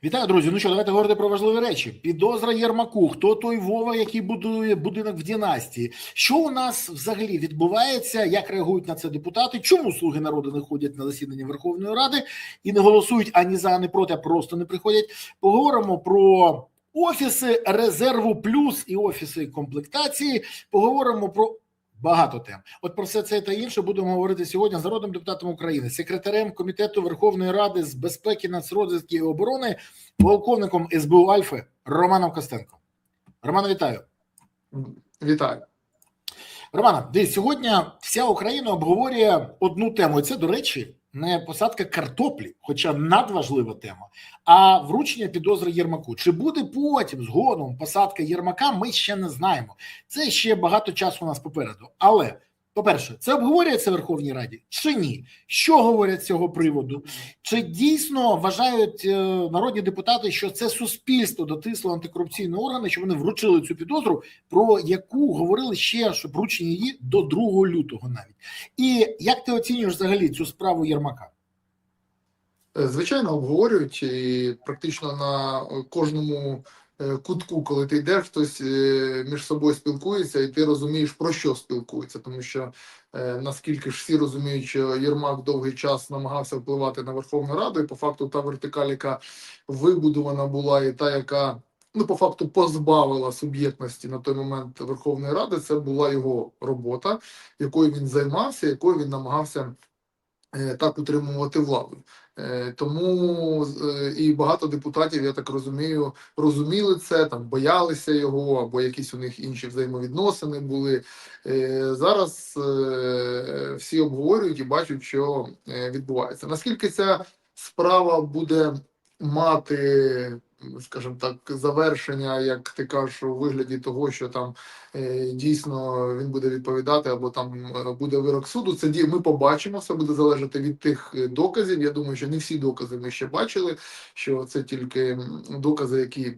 Вітаю, друзі. Ну що, давайте говорити про важливі речі. Підозра Єрмаку. Хто той Вова, який будує будинок в династії? Що у нас взагалі відбувається? Як реагують на це депутати? Чому слуги народу не ходять на засідання Верховної Ради і не голосують ані за, ані проти, а просто не приходять? Поговоримо про офіси резерву плюс і офіси комплектації. Поговоримо про багато тем. От про все це та інше будемо говорити сьогодні з народним депутатом України, секретарем Комітету Верховної Ради з безпеки, нацрозвідки і оборони, полковником СБУ Альфи Романом Костенком. Роман, вітаю. Вітаю. Романа, дивись, сьогодні вся Україна обговорює одну тему. І це, до речі, не посадка картоплі, хоча надважлива тема, а вручення підозри Єрмаку. Чи буде потім, згодом, посадка Єрмака, ми ще не знаємо. Це ще багато часу у нас попереду. Але, по-перше, це обговорюється в Верховній Раді чи ні? Що говорять з цього приводу? Чи дійсно вважають народні депутати, що це суспільство дотисло антикорупційні органи, що вони вручили цю підозру, про яку говорили ще, що вручення її до 2 лютого навіть? І як ти оцінюєш взагалі цю справу Єрмака? Звичайно, обговорюють, і практично на кожному кутку, коли ти йдеш, хтось між собою спілкується, і ти розумієш, про що спілкується. Тому що, наскільки ж всі розуміють, що Єрмак довгий час намагався впливати на Верховну Раду, і по факту та вертикаль, яка вибудована була, і та, яка, ну, по факту позбавила суб'єктності на той момент Верховної Ради, це була його робота, якою він займався, якою він намагався так утримувати владу. Тому і багато депутатів, я так розумію, розуміли це, там боялися його, або якісь у них інші взаємовідносини були. Зараз всі обговорюють і бачать, що відбувається. Наскільки ця справа буде мати, скажімо так, завершення, як ти кажеш, у вигляді того, що там дійсно він буде відповідати, або там буде вирок суду, це ми побачимо, все буде залежати від тих доказів. Я думаю, що не всі докази ми ще бачили, що це тільки докази, які,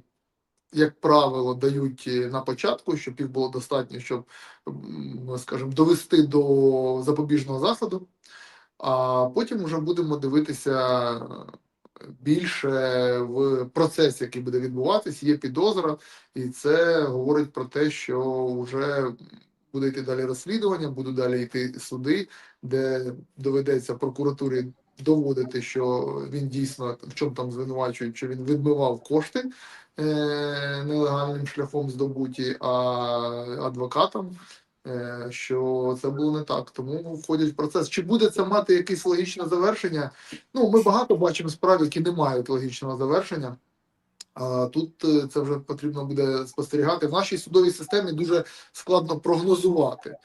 як правило, дають на початку, щоб їх було достатньо, щоб, скажімо, довести до запобіжного заходу, а потім вже будемо дивитися більше в процесі, який буде відбуватись, є підозра, і це говорить про те, що вже буде йти далі розслідування, будуть далі йти суди, де доведеться прокуратурі доводити, що він дійсно, в чому там звинувачують, що він відмивав кошти нелегальним шляхом здобуті, а адвокатам, що це було не так, тому входять в процес. Чи буде це мати якесь логічне завершення? Ну, ми багато бачимо справ, які не мають логічного завершення, а тут це вже потрібно буде спостерігати. В нашій судовій системі дуже складно прогнозувати.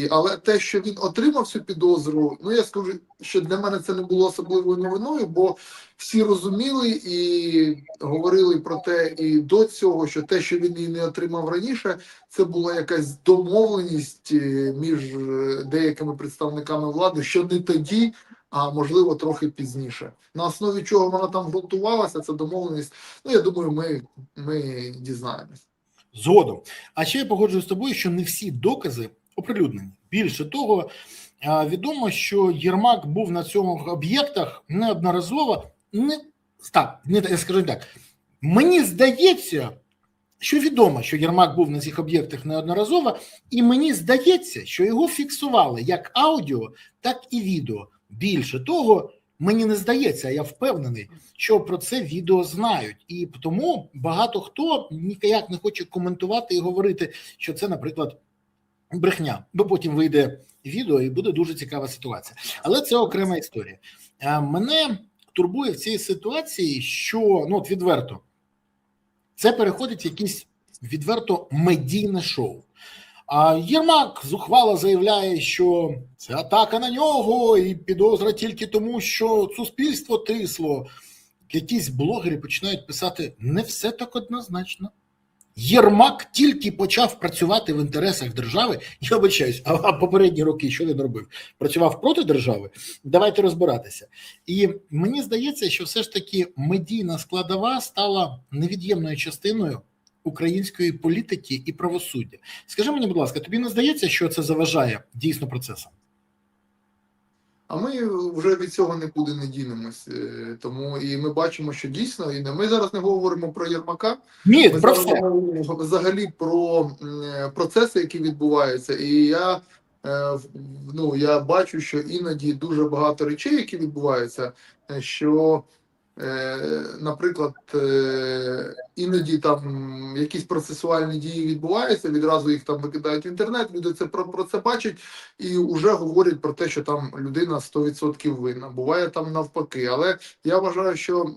Але те, що він отримав цю підозру, ну я скажу, що для мене це не було особливою новиною, бо всі розуміли і говорили про те і до цього, що те, що він її не отримав раніше, це була якась домовленість між деякими представниками влади, що не тоді, а можливо трохи пізніше. На основі чого вона там ґрунтувалася, ця домовленість, ну я думаю, ми дізнаємось. Згодом. А ще я погоджуюсь з тобою, що не всі докази оприлюднені. Більше того, відомо, що Єрмак був на цьому об'єктах неодноразово. Я скажу так, мені здається, що відомо, що Єрмак був на цих об'єктах неодноразово, і мені здається, що його фіксували як аудіо, так і відео. Більше того, мені не здається, а я впевнений, що про це відео знають. І тому багато хто ніяк не хоче коментувати і говорити, що це, наприклад, брехня, бо потім вийде відео і буде дуже цікава ситуація. Але це окрема історія. Мене турбує в цій ситуації, що, ну от відверто, це переходить в якесь відверто медійне шоу. А Єрмак зухвало заявляє, що це атака на нього і підозра тільки тому, що суспільство тисло. Якісь блогери починають писати, не все так однозначно. Єрмак тільки почав працювати в інтересах держави, я вибачаюсь, а попередні роки що він робив? Працював проти держави? Давайте розбиратися. І мені здається, що все ж таки медійна складова стала невід'ємною частиною української політики і правосуддя. Скажи мені, будь ласка, тобі не здається, що це заважає дійсно процесам? А ми вже від цього нікуди не дінемось. Тому і ми бачимо, що дійсно, і ми зараз не говоримо про Єрмака, Ні, ми про зараз все. говоримо взагалі про процеси, які відбуваються. І я бачу, що іноді дуже багато речей, які відбуваються, що наприклад, іноді там якісь процесуальні дії відбуваються, відразу їх там викидають в інтернет, люди про це бачать і вже говорять про те, що там людина 100% винна. Буває там навпаки. Але я вважаю, що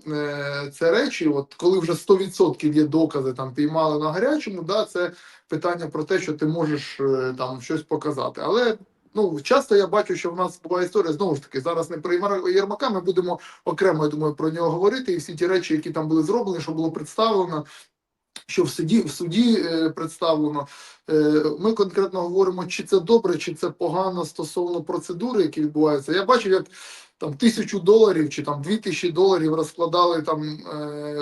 це речі, от коли вже 100% є докази, там піймали на гарячому, да, це питання про те, що ти можеш там щось показати. Але часто я бачу, що в нас буває історія, знову ж таки, зараз не про Єрмака, ми будемо окремо, я думаю, про нього говорити, і всі ті речі, які там були зроблені, що було представлено, що в суді представлено. Ми конкретно говоримо, чи це добре, чи це погано стосовно процедури, які відбуваються. Я бачив, як там $1000 чи там $2000 розкладали там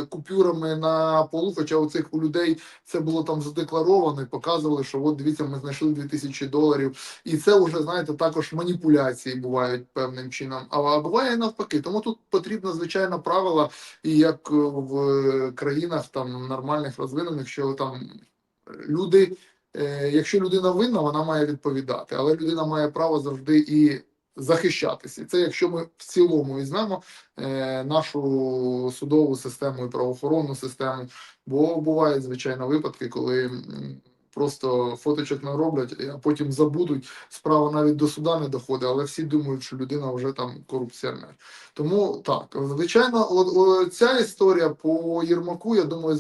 купюрами на полу, хоча у людей це було там задекларовано і показували, що от дивіться, ми знайшли $2000. І це вже, знаєте, також маніпуляції бувають певним чином. А буває навпаки. Тому тут потрібно, звичайно, правила, і як в країнах там нормальних, розвинених, що там люди, якщо людина винна, вона має відповідати, але людина має право завжди і захищатися. Це якщо ми в цілому візьмемо нашу судову систему і правоохоронну систему, бо бувають, звичайно, випадки, коли просто фоточок не роблять, а потім забудуть, справа навіть до суда не доходить, але всі думають, що людина вже там корупціонер. Тому так, звичайно, ця історія по Єрмаку, я думаю,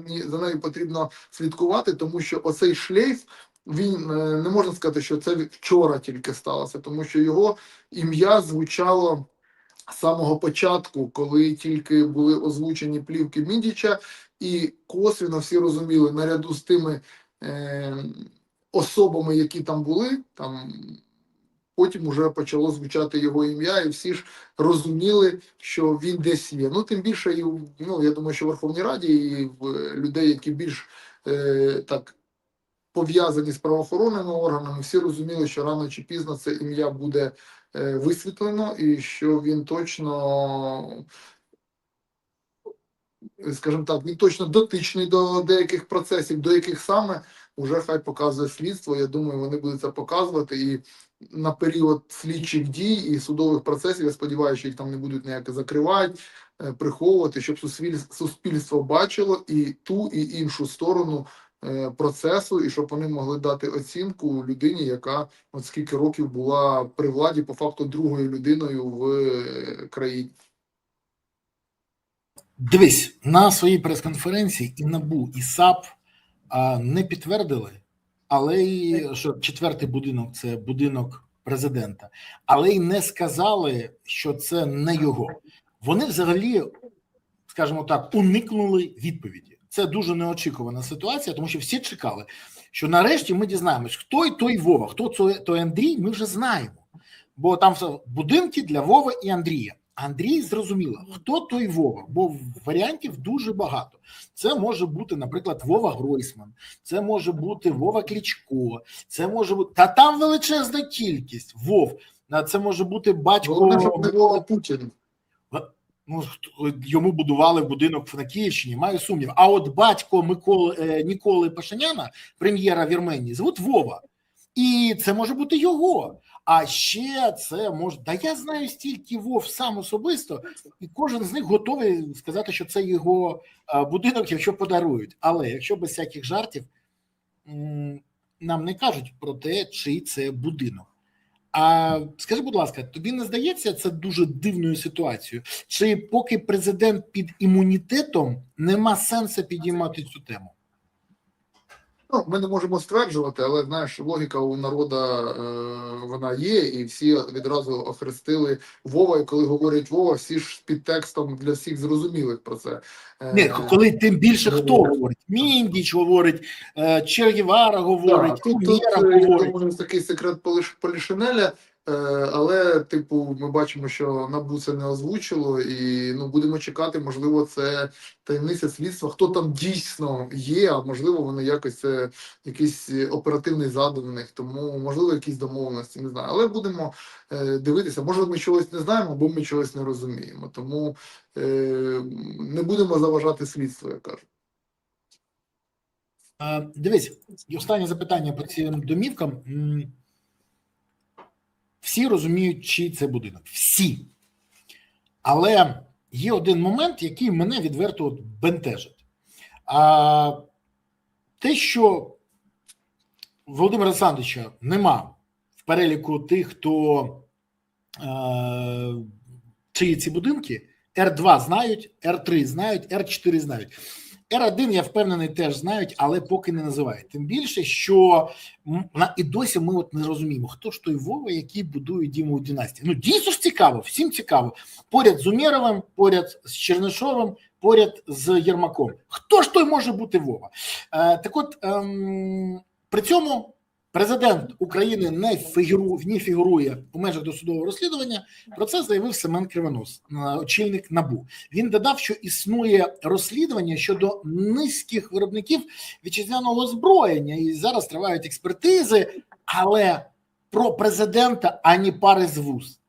за нею потрібно слідкувати, тому що оцей шлейф, він не можна сказати, що це вчора тільки сталося, тому що його ім'я звучало з самого початку, коли тільки були озвучені плівки Міндіча, і косвенно всі розуміли, наряду з тими особами, які там були, там потім вже почало звучати його ім'я, і всі ж розуміли, що він десь є. Тим більше, я думаю, що в Верховній Раді і в людей, які більш так пов'язані з правоохоронними органами, всі розуміли, що рано чи пізно це ім'я буде висвітлено, і що він точно, скажімо так, він точно дотичний до деяких процесів, до яких саме вже хай показує слідство. Я думаю, вони будуть це показувати, і на період слідчих дій і судових процесів, я сподіваюся, що їх там не будуть ніяк закривати, приховувати, щоб суспільство бачило і ту, і іншу сторону процесу, і щоб вони могли дати оцінку людині, яка от скільки років була при владі, по факту другою людиною в країні. Дивись, на своїй прес-конференції і НАБУ, і САП не підтвердили, але і що четвертий будинок – це будинок президента, але й не сказали, що це не його. Вони взагалі, скажімо так, уникнули відповіді. Це дуже неочікувана ситуація, тому що всі чекали, що нарешті ми дізнаємось, хто той Вова, хто той Андрій, ми вже знаємо. Бо там будинки для Вови і Андрія. Андрій зрозуміло, хто той Вова, бо варіантів дуже багато. Це може бути, наприклад, Вова Гройсман, це може бути Вова Кличко, це може бути, та там величезна кількість Вов, це може бути батько... Головне, щоб не Вова Путін. Йому будували будинок на Київщині, маю сумнів. А от батько Ніколи Пашиняна, прем'єра Вірменії, звуть Вова. І це може бути його. А ще це може... Да я знаю стільки Вов сам особисто, і кожен з них готовий сказати, що це його будинок, якщо подарують. Але якщо без всяких жартів, нам не кажуть про те, чий це будинок. А скажи, будь ласка, тобі не здається це дуже дивною ситуацією? Чи поки президент під імунітетом, нема сенсу підіймати цю тему? Ми не можемо стверджувати, але, знаєш, логіка у народу, вона є, і всі відразу охрестили Вова, і коли говорять Вова, всі ж з підтекстом для всіх зрозумілих про це. Ні, коли тим більше хто говорить? Міндіч говорить, Че Гевара говорить, Кумєра говорить. Тут такий секрет Полішинеля. Але, типу, ми бачимо, що НАБУ це не озвучило, і ну будемо чекати, можливо, це таємниця слідства. Хто там дійсно є, а можливо, вони якось це якийсь оперативний задум в них, тому можливо, якісь домовленості, не знаю. Але будемо дивитися. Може, ми чогось не знаємо, або ми чогось не розуміємо. Тому не будемо заважати слідству, як кажуть. Дивись, і останнє запитання по цим домівкам. Всі розуміють, чий це будинок. Всі. Але є один момент, який мене відверто бентежить. Те, що Володимира Олександровича нема в переліку тих, хто чиї ці будинки, Р2 знають, Р3 знають, Р4 знають. Р1, я впевнений, теж знають, але поки не називають. Тим більше, що і досі ми от не розуміємо, хто ж той Вова, який будує Дімову династію. Ну, дійсно ж цікаво, всім цікаво. Поряд з Умєровим, поряд з Чернишовим, поряд з Єрмаком. Хто ж той може бути Вова? Так от, при цьому президент України не фігурує у межах досудового розслідування. Про це заявив Семен Кривонос, очільник НАБУ. Він додав, що існує розслідування щодо низьких виробників вітчизняного озброєння, і зараз тривають експертизи, але про президента ані пари з вуст.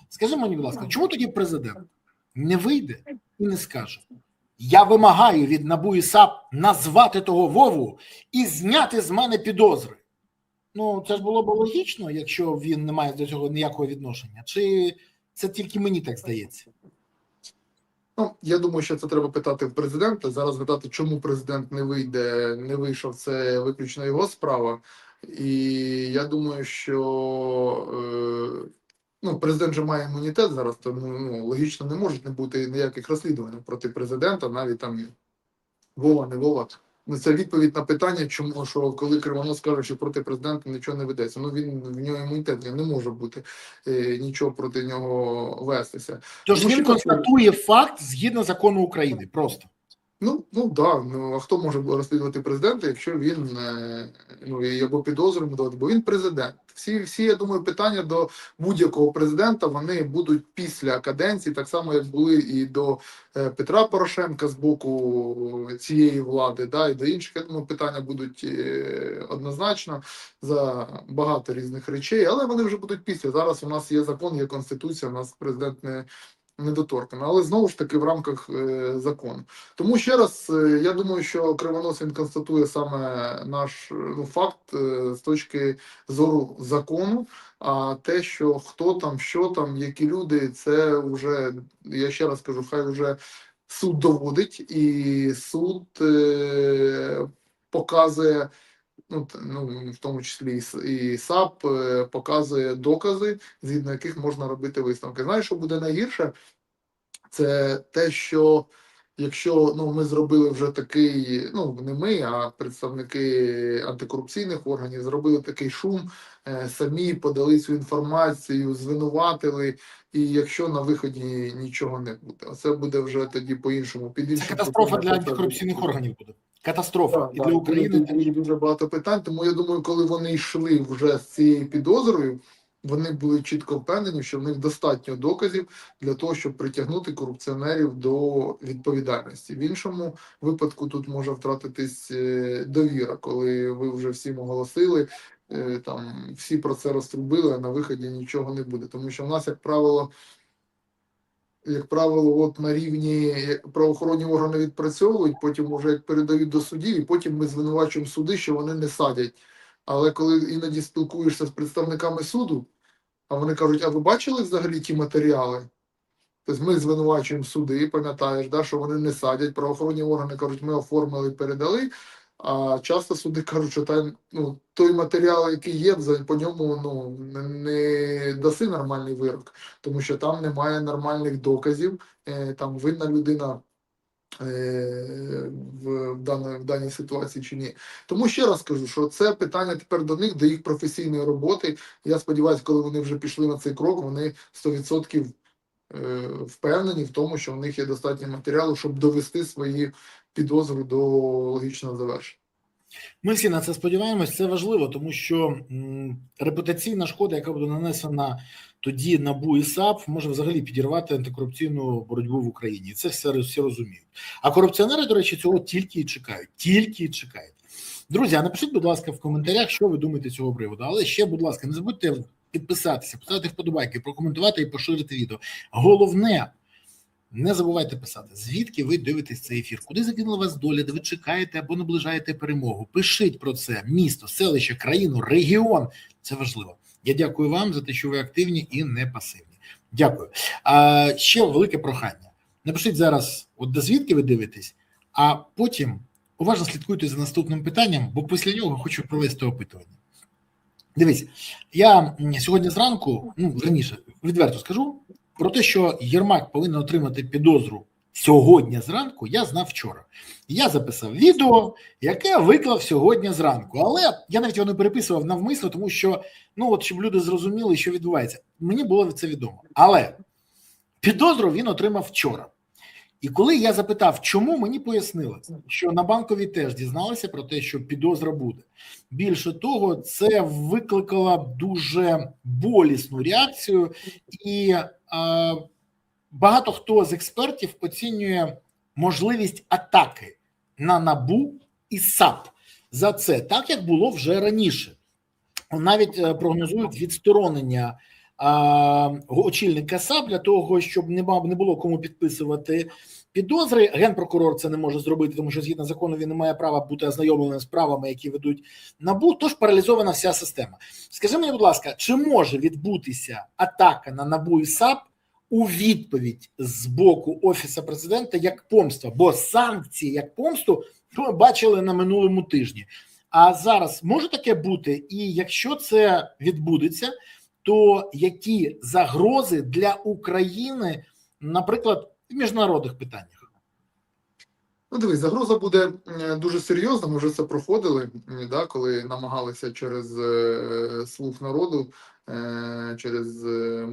Скажи мені, будь ласка, чому тоді президент не вийде і не скаже: я вимагаю від НАБУ і САП назвати того Вову і зняти з мене підозри? Ну, це ж було б логічно, якщо він не має до цього ніякого відношення. Чи це тільки мені так здається? Ну, я думаю, що це треба питати в президента. Зараз питати, чому президент не вийшов, це виключно його справа. І я думаю, що президент же має імунітет зараз, тому логічно не може не бути ніяких розслідувань проти президента, навіть там Вова, не Вова. Це відповідь на питання, чому, що коли Кривонос каже, що проти президента нічого не ведеться. В нього імунітет, не може бути нічого проти нього вестися. Тож він констатує факт згідно закону України, просто. А хто може розслідувати президента, якщо він або підозрюємо, бо він президент. Всі, я думаю, питання до будь-якого президента, вони будуть після каденції, так само, як були і до Петра Порошенка з боку цієї влади, і до інших, я думаю, питання будуть однозначно за багато різних речей, але вони вже будуть після. Зараз у нас є закон, є конституція, у нас президент недоторкано, але знову ж таки в рамках закону. Тому ще раз, я думаю, що Кривонос він констатує саме наш факт з точки зору закону, а те, що хто там, що там, які люди, це вже, я ще раз кажу, хай вже суд доводить, і суд показує, в тому числі і САП показує докази, згідно яких можна робити висновки. Знаєш, що буде найгірше? Це те, що якщо ми зробили вже такий, не ми, а представники антикорупційних органів зробили такий шум, самі подали цю інформацію, звинуватили, і якщо на виході нічого не буде, це буде вже тоді по-іншому. Це катастрофа для антикорупційних органів буде. Катастрофа. І для України буде дуже багато питань, тому я думаю, коли вони йшли вже з цією підозрою, вони були чітко впевнені, що в них достатньо доказів для того, щоб притягнути корупціонерів до відповідальності. В іншому випадку тут може втратитись довіра, коли ви вже всім оголосили, там всі про це розтрубили, а на виході нічого не буде. Тому що в нас, як правило, от на рівні правоохоронні органи відпрацьовують, потім вже як передають до судів, і потім ми звинувачуємо суди, що вони не садять. Але коли іноді спілкуєшся з представниками суду, а вони кажуть, а ви бачили взагалі ті матеріали? Тобто ми звинувачуємо суди, пам'ятаєш, що вони не садять, правоохоронні органи кажуть, ми оформили, передали, а часто суди кажуть, що той матеріал, який є, по ньому не даси нормальний вирок, тому що там немає нормальних доказів, там винна людина в даній ситуації чи ні. Тому ще раз кажу, що це питання тепер до них, до їх професійної роботи. Я сподіваюся, коли вони вже пішли на цей крок, вони 100% впевнені в тому, що в них є достатньо матеріалу, щоб довести свої підозри до логічного завершення. Ми всі на це сподіваємось. Це важливо, тому що репутаційна шкода, яка буде нанесена тоді НАБУ і САП, може взагалі підірвати антикорупційну боротьбу в Україні. І це всі розуміють. А корупціонери, до речі, цього тільки і чекають. Тільки і чекають. Друзі, а напишіть, будь ласка, в коментарях, що ви думаєте з цього приводу. Але ще, будь ласка, не забудьте підписатися, поставити вподобайки, прокоментувати і поширити відео. Головне, не забувайте писати, звідки ви дивитесь цей ефір, куди закинула вас доля, де ви чекаєте або наближаєте перемогу. Пишіть про це: місто, селище, країну, регіон. Це важливо. Я дякую вам за те, що ви активні і не пасивні. Дякую. А ще велике прохання. Напишіть зараз, от де звідки ви дивитесь, а потім уважно слідкуйте за наступним питанням, бо після нього хочу провести опитування. Дивись, я сьогодні зранку, верніше, відверто скажу, про те, що Єрмак повинен отримати підозру сьогодні зранку, я знав вчора. Я записав відео, яке виклав сьогодні зранку. Але я навіть його не переписував навмисно, тому що, щоб люди зрозуміли, що відбувається. Мені було це відомо. Але підозру він отримав вчора. І коли я запитав, чому, мені пояснили, що на Банковій теж дізналися про те, що підозра буде. Більше того, це викликало дуже болісну реакцію, і багато хто з експертів оцінює можливість атаки на НАБУ і САП за це, так як було вже раніше. Навіть прогнозують відсторонення очільника САП для того, щоб не було кому підписувати підозри. Генпрокурор це не може зробити, тому що згідно закону він не має права бути ознайомленим з правами, які ведуть НАБУ, тож паралізована вся система. Скажи мені, будь ласка, чи може відбутися атака на НАБУ і САП у відповідь з боку Офісу Президента як помста? Бо санкції як помсту ми бачили на минулому тижні. А зараз може таке бути? І якщо це відбудеться, то які загрози для України, наприклад, в міжнародних питаннях? Дивись, загроза буде дуже серйозна. Ми вже це проходили, коли намагалися через слух народу, через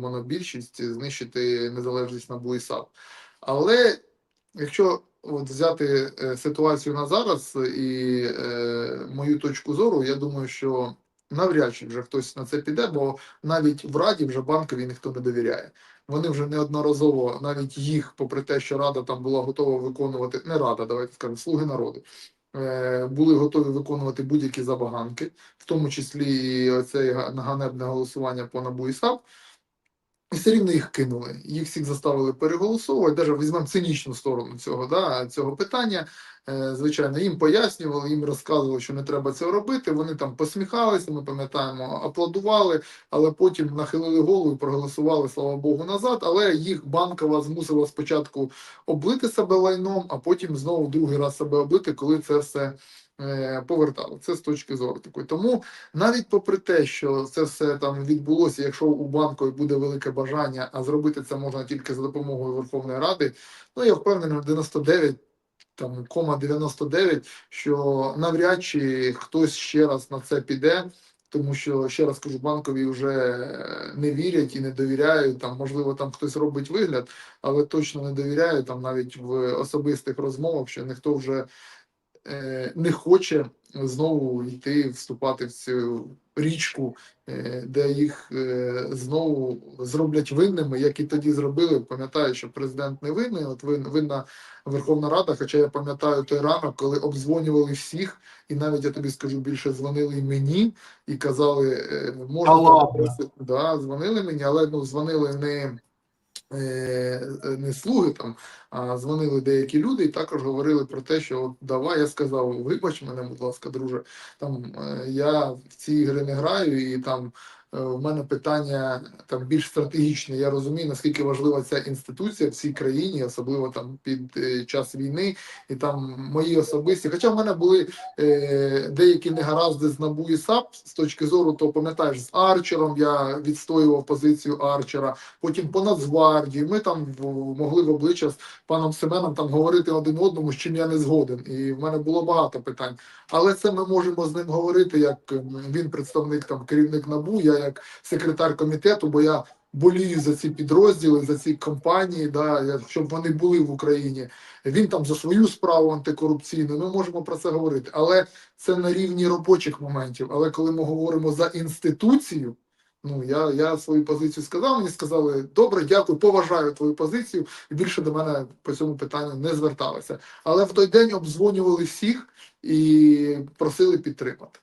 монобільшість знищити незалежність НАБУ і САП. Але якщо взяти ситуацію на зараз і мою точку зору, я думаю, що навряд чи вже хтось на це піде, бо навіть в Раді вже Банковій ніхто не довіряє. Вони вже неодноразово, навіть їх, попри те, що Рада там була готова виконувати, не Рада, давайте скажемо, Слуги народу, були готові виконувати будь-які забаганки, в тому числі і оце ганебне голосування по НАБУ і САП, і все рівно їх кинули. Їх всіх заставили переголосовувати, навіть візьмемо цинічну сторону цього питання. Звичайно, їм пояснювали, їм розказували, що не треба цього робити, вони там посміхалися, ми пам'ятаємо, аплодували, але потім нахилили голову і проголосували, слава Богу, назад, але їх Банкова змусила спочатку облити себе лайном, а потім знову другий раз себе облити, коли це все повертало. Це з точки зору такої. Тому навіть попри те, що це все там відбулося, якщо у Банковій буде велике бажання, а зробити це можна тільки за допомогою Верховної Ради, я впевнений, 99,99, що навряд чи хтось ще раз на це піде, тому що, ще раз кажу, Банкові вже не вірять і не довіряють, там, можливо, там хтось робить вигляд, але точно не довіряють, там навіть в особистих розмовах, що ніхто вже не хоче знову йти, вступати в цю річку, де їх знову зроблять винними, як і тоді зробили. Пам'ятаю, що президент не винний, от винна Верховна Рада, хоча я пам'ятаю той ранок, коли обдзвонювали всіх, і навіть, я тобі скажу, більше дзвонили і мені, і казали, можна... дзвонили мені, але дзвонили не слуги там, а дзвонили деякі люди і також говорили про те, що от давай, я сказав, вибач мене, будь ласка, друже, там я в ці ігри не граю, і там в мене питання там більш стратегічне. Я розумію, наскільки важлива ця інституція в цій країні, особливо там під час війни, і там мої особисті. Хоча в мене були деякі негаразди з НАБУ і САП з точки зору, то пам'ятаєш, з Арчером я відстоював позицію Арчера, потім по Нацгвардії. Ми там могли в обличчя з паном Семеном там говорити один одному, з чим я не згоден. І в мене було багато питань. Але це ми можемо з ним говорити, як він представник, там, керівник НАБУ, я як секретар комітету, бо я болію за ці підрозділи, за ці компанії, да, щоб вони були в Україні. Він там за свою справу антикорупційну, ми можемо про це говорити. Але це на рівні робочих моментів. Але коли ми говоримо за інституцію, ну, я свою позицію сказав, мені сказали, добре, дякую, поважаю твою позицію, і більше до мене по цьому питанню не зверталися. Але в той день обдзвонювали всіх і просили підтримати.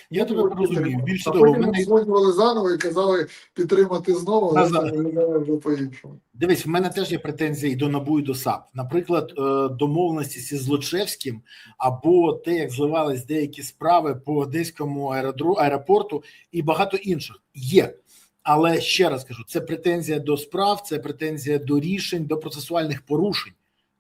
Я тебе розумію. Більше А того, потім обдзвонювали заново і казали підтримати знову, але це виглядає вже по-іншому. Дивись, в мене теж є претензії і до НАБУ, і до САП. Наприклад, домовленості зі Злочевським, або те, як зливались деякі справи по Одеському аеропорту і багато інших. Є. Але ще раз кажу, це претензія до справ, це претензія до рішень, до процесуальних порушень.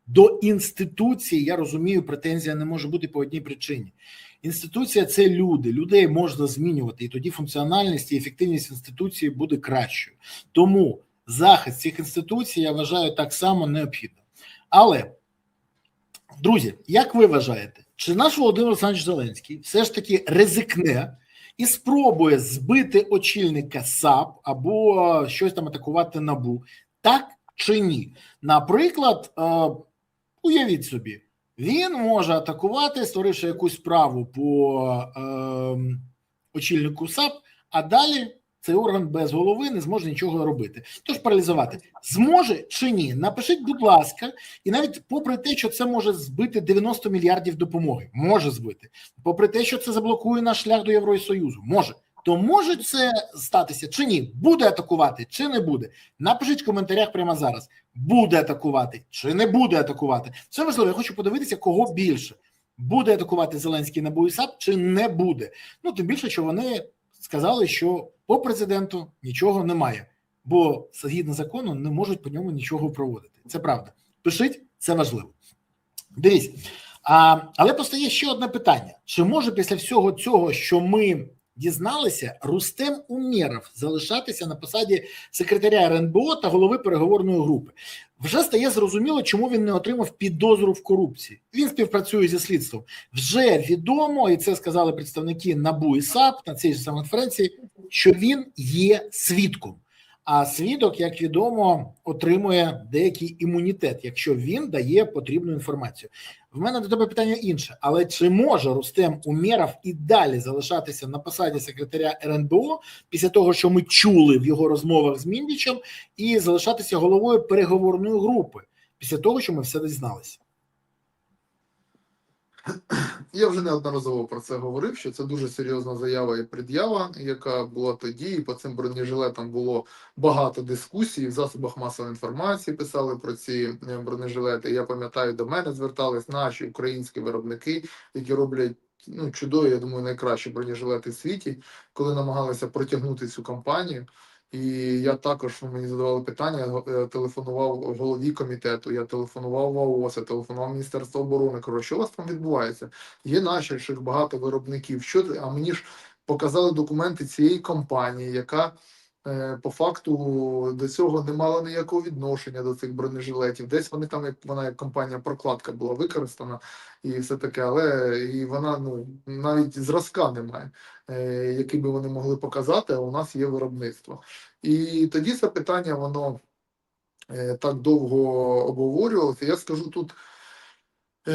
До інституції, я розумію, претензія не може бути по одній причині. Інституція – це люди, людей можна змінювати, і тоді функціональність і ефективність інституції буде кращою. Тому захист цих інституцій, я вважаю, так само необхідно. Але, друзі, як ви вважаєте, чи наш Володимир Олександрович Зеленський все ж таки ризикне і спробує збити очільника САП або щось там атакувати НАБУ, так чи ні? Наприклад, уявіть собі, він може атакувати, створивши якусь справу по очільнику САП, а далі цей орган без голови не зможе нічого робити. Тож паралізувати. Зможе чи ні? Напишіть, будь ласка, і навіть попри те, що це може збити 90 мільярдів допомоги, може збити. Попри те, що це заблокує наш шлях до Євросоюзу, може. То може це статися чи ні? Буде атакувати чи не буде? Напишіть в коментарях прямо зараз. Буде атакувати чи не буде атакувати? Це важливо, я хочу подивитися, кого більше. Буде атакувати Зеленський НАБУ і САП чи не буде? Ну, тим більше, що вони сказали, що по президенту нічого немає. Бо, згідно закону, не можуть по ньому нічого проводити. Це правда. Пишіть, це важливо. Дивіться. Але постає ще одне питання. Чи може після всього цього, що ми дізналися, Рустем Умєров залишатися на посаді секретаря РНБО та голови переговорної групи? Вже стає зрозуміло, чому він не отримав підозру в корупції. Він співпрацює зі слідством. Вже відомо, і це сказали представники НАБУ і САП на цій ж самій конференції, що він є свідком. А свідок, як відомо, отримує деякий імунітет, якщо він дає потрібну інформацію. В мене до тебе питання інше. Але чи може Рустем Умєров і далі залишатися на посаді секретаря РНБО після того, що ми чули в його розмовах з Міндічем, і залишатися головою переговорної групи після того, що ми все дізналися? Я вже неодноразово про це говорив, що це дуже серйозна заява і пред'ява, яка була тоді, і по цим бронежилетам було багато дискусій, в засобах масової інформації писали про ці бронежилети. Я пам'ятаю, до мене звертались наші українські виробники, які роблять чудові, я думаю, найкращі бронежилети в світі, коли намагалися протягнути цю кампанію. І я також, мені задавали питання, я телефонував голові комітету, я телефонував в АОС, я телефонував в Міністерство оборони, кажу, що у вас там відбувається? Є наші багато виробників, а мені ж показали документи цієї компанії, яка по факту до цього не мала ніякого відношення до цих бронежилетів. Десь вони там, як компанія прокладка була використана і все таке, але і вона навіть зразка немає, який би вони могли показати, а у нас є виробництво. І тоді це питання, воно так довго обговорювалося. Я скажу тут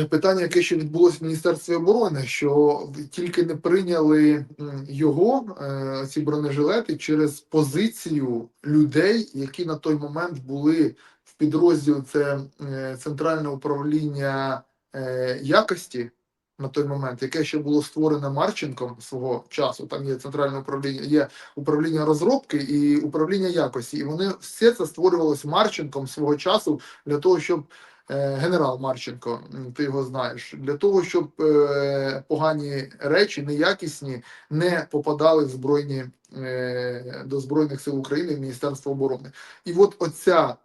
питання, яке ще відбулося в Міністерстві оборони, що тільки не прийняли його, ці бронежилети, через позицію людей, які на той момент були в підрозділі, це Центральне управління якості, на той момент, яке ще було створено Марченком свого часу. Там є центральне управління, є управління розробки і управління якості. І вони все це створювалося Марченком свого часу для того, щоб генерал Марченко, ти його знаєш, для того, щоб погані речі, неякісні, не попадали в до Збройних сил України, в Міністерство оборони. І от оця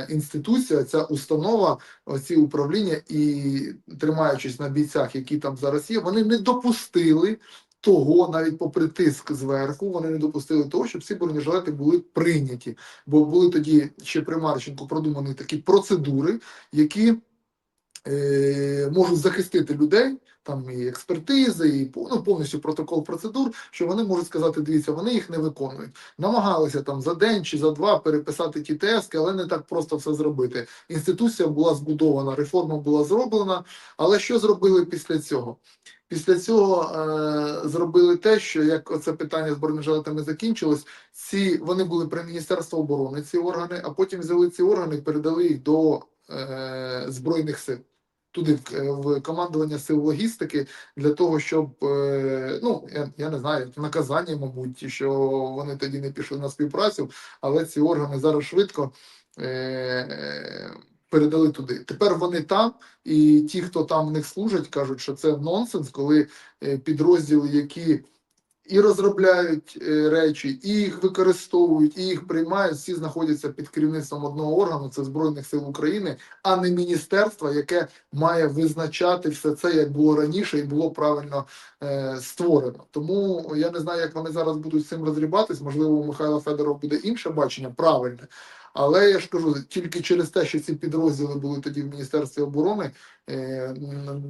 інституція, ця установа, оці управління, і тримаючись на бійцях, які там зараз є, вони не допустили того, навіть попри тиск зверху, вони не допустили того, щоб ці бронежилети були прийняті. Бо були тоді ще при Марченку продумані такі процедури, які можуть захистити людей, там і експертизи, і повністю протокол процедур, що вони можуть сказати, дивіться, вони їх не виконують. Намагалися там за день чи за два переписати ті тески, але не так просто все зробити. Інституція була збудована, реформа була зроблена, але що зробили після цього? Після цього зробили те, що як оце питання з бронежилетами закінчилось, вони були при Міністерстві оборони, ці органи, а потім взяли ці органи і передали їх до Збройних сил. Туди в командування сил логістики для того, щоб, я не знаю, наказання, мабуть, що вони тоді не пішли на співпрацю, але ці органи зараз швидко передали туди. Тепер вони там, і ті, хто там в них служать, кажуть, що це нонсенс, коли підрозділи, які і розробляють речі, і їх використовують, і їх приймають, всі знаходяться під керівництвом одного органу, це Збройних сил України, а не міністерства, яке має визначати все це, як було раніше, і було правильно створено. Тому я не знаю, як вони зараз будуть з цим розрібатись, можливо, у Михайла Федорова буде інше бачення, правильне. Але я ж кажу, тільки через те, що ці підрозділи були тоді в Міністерстві оборони,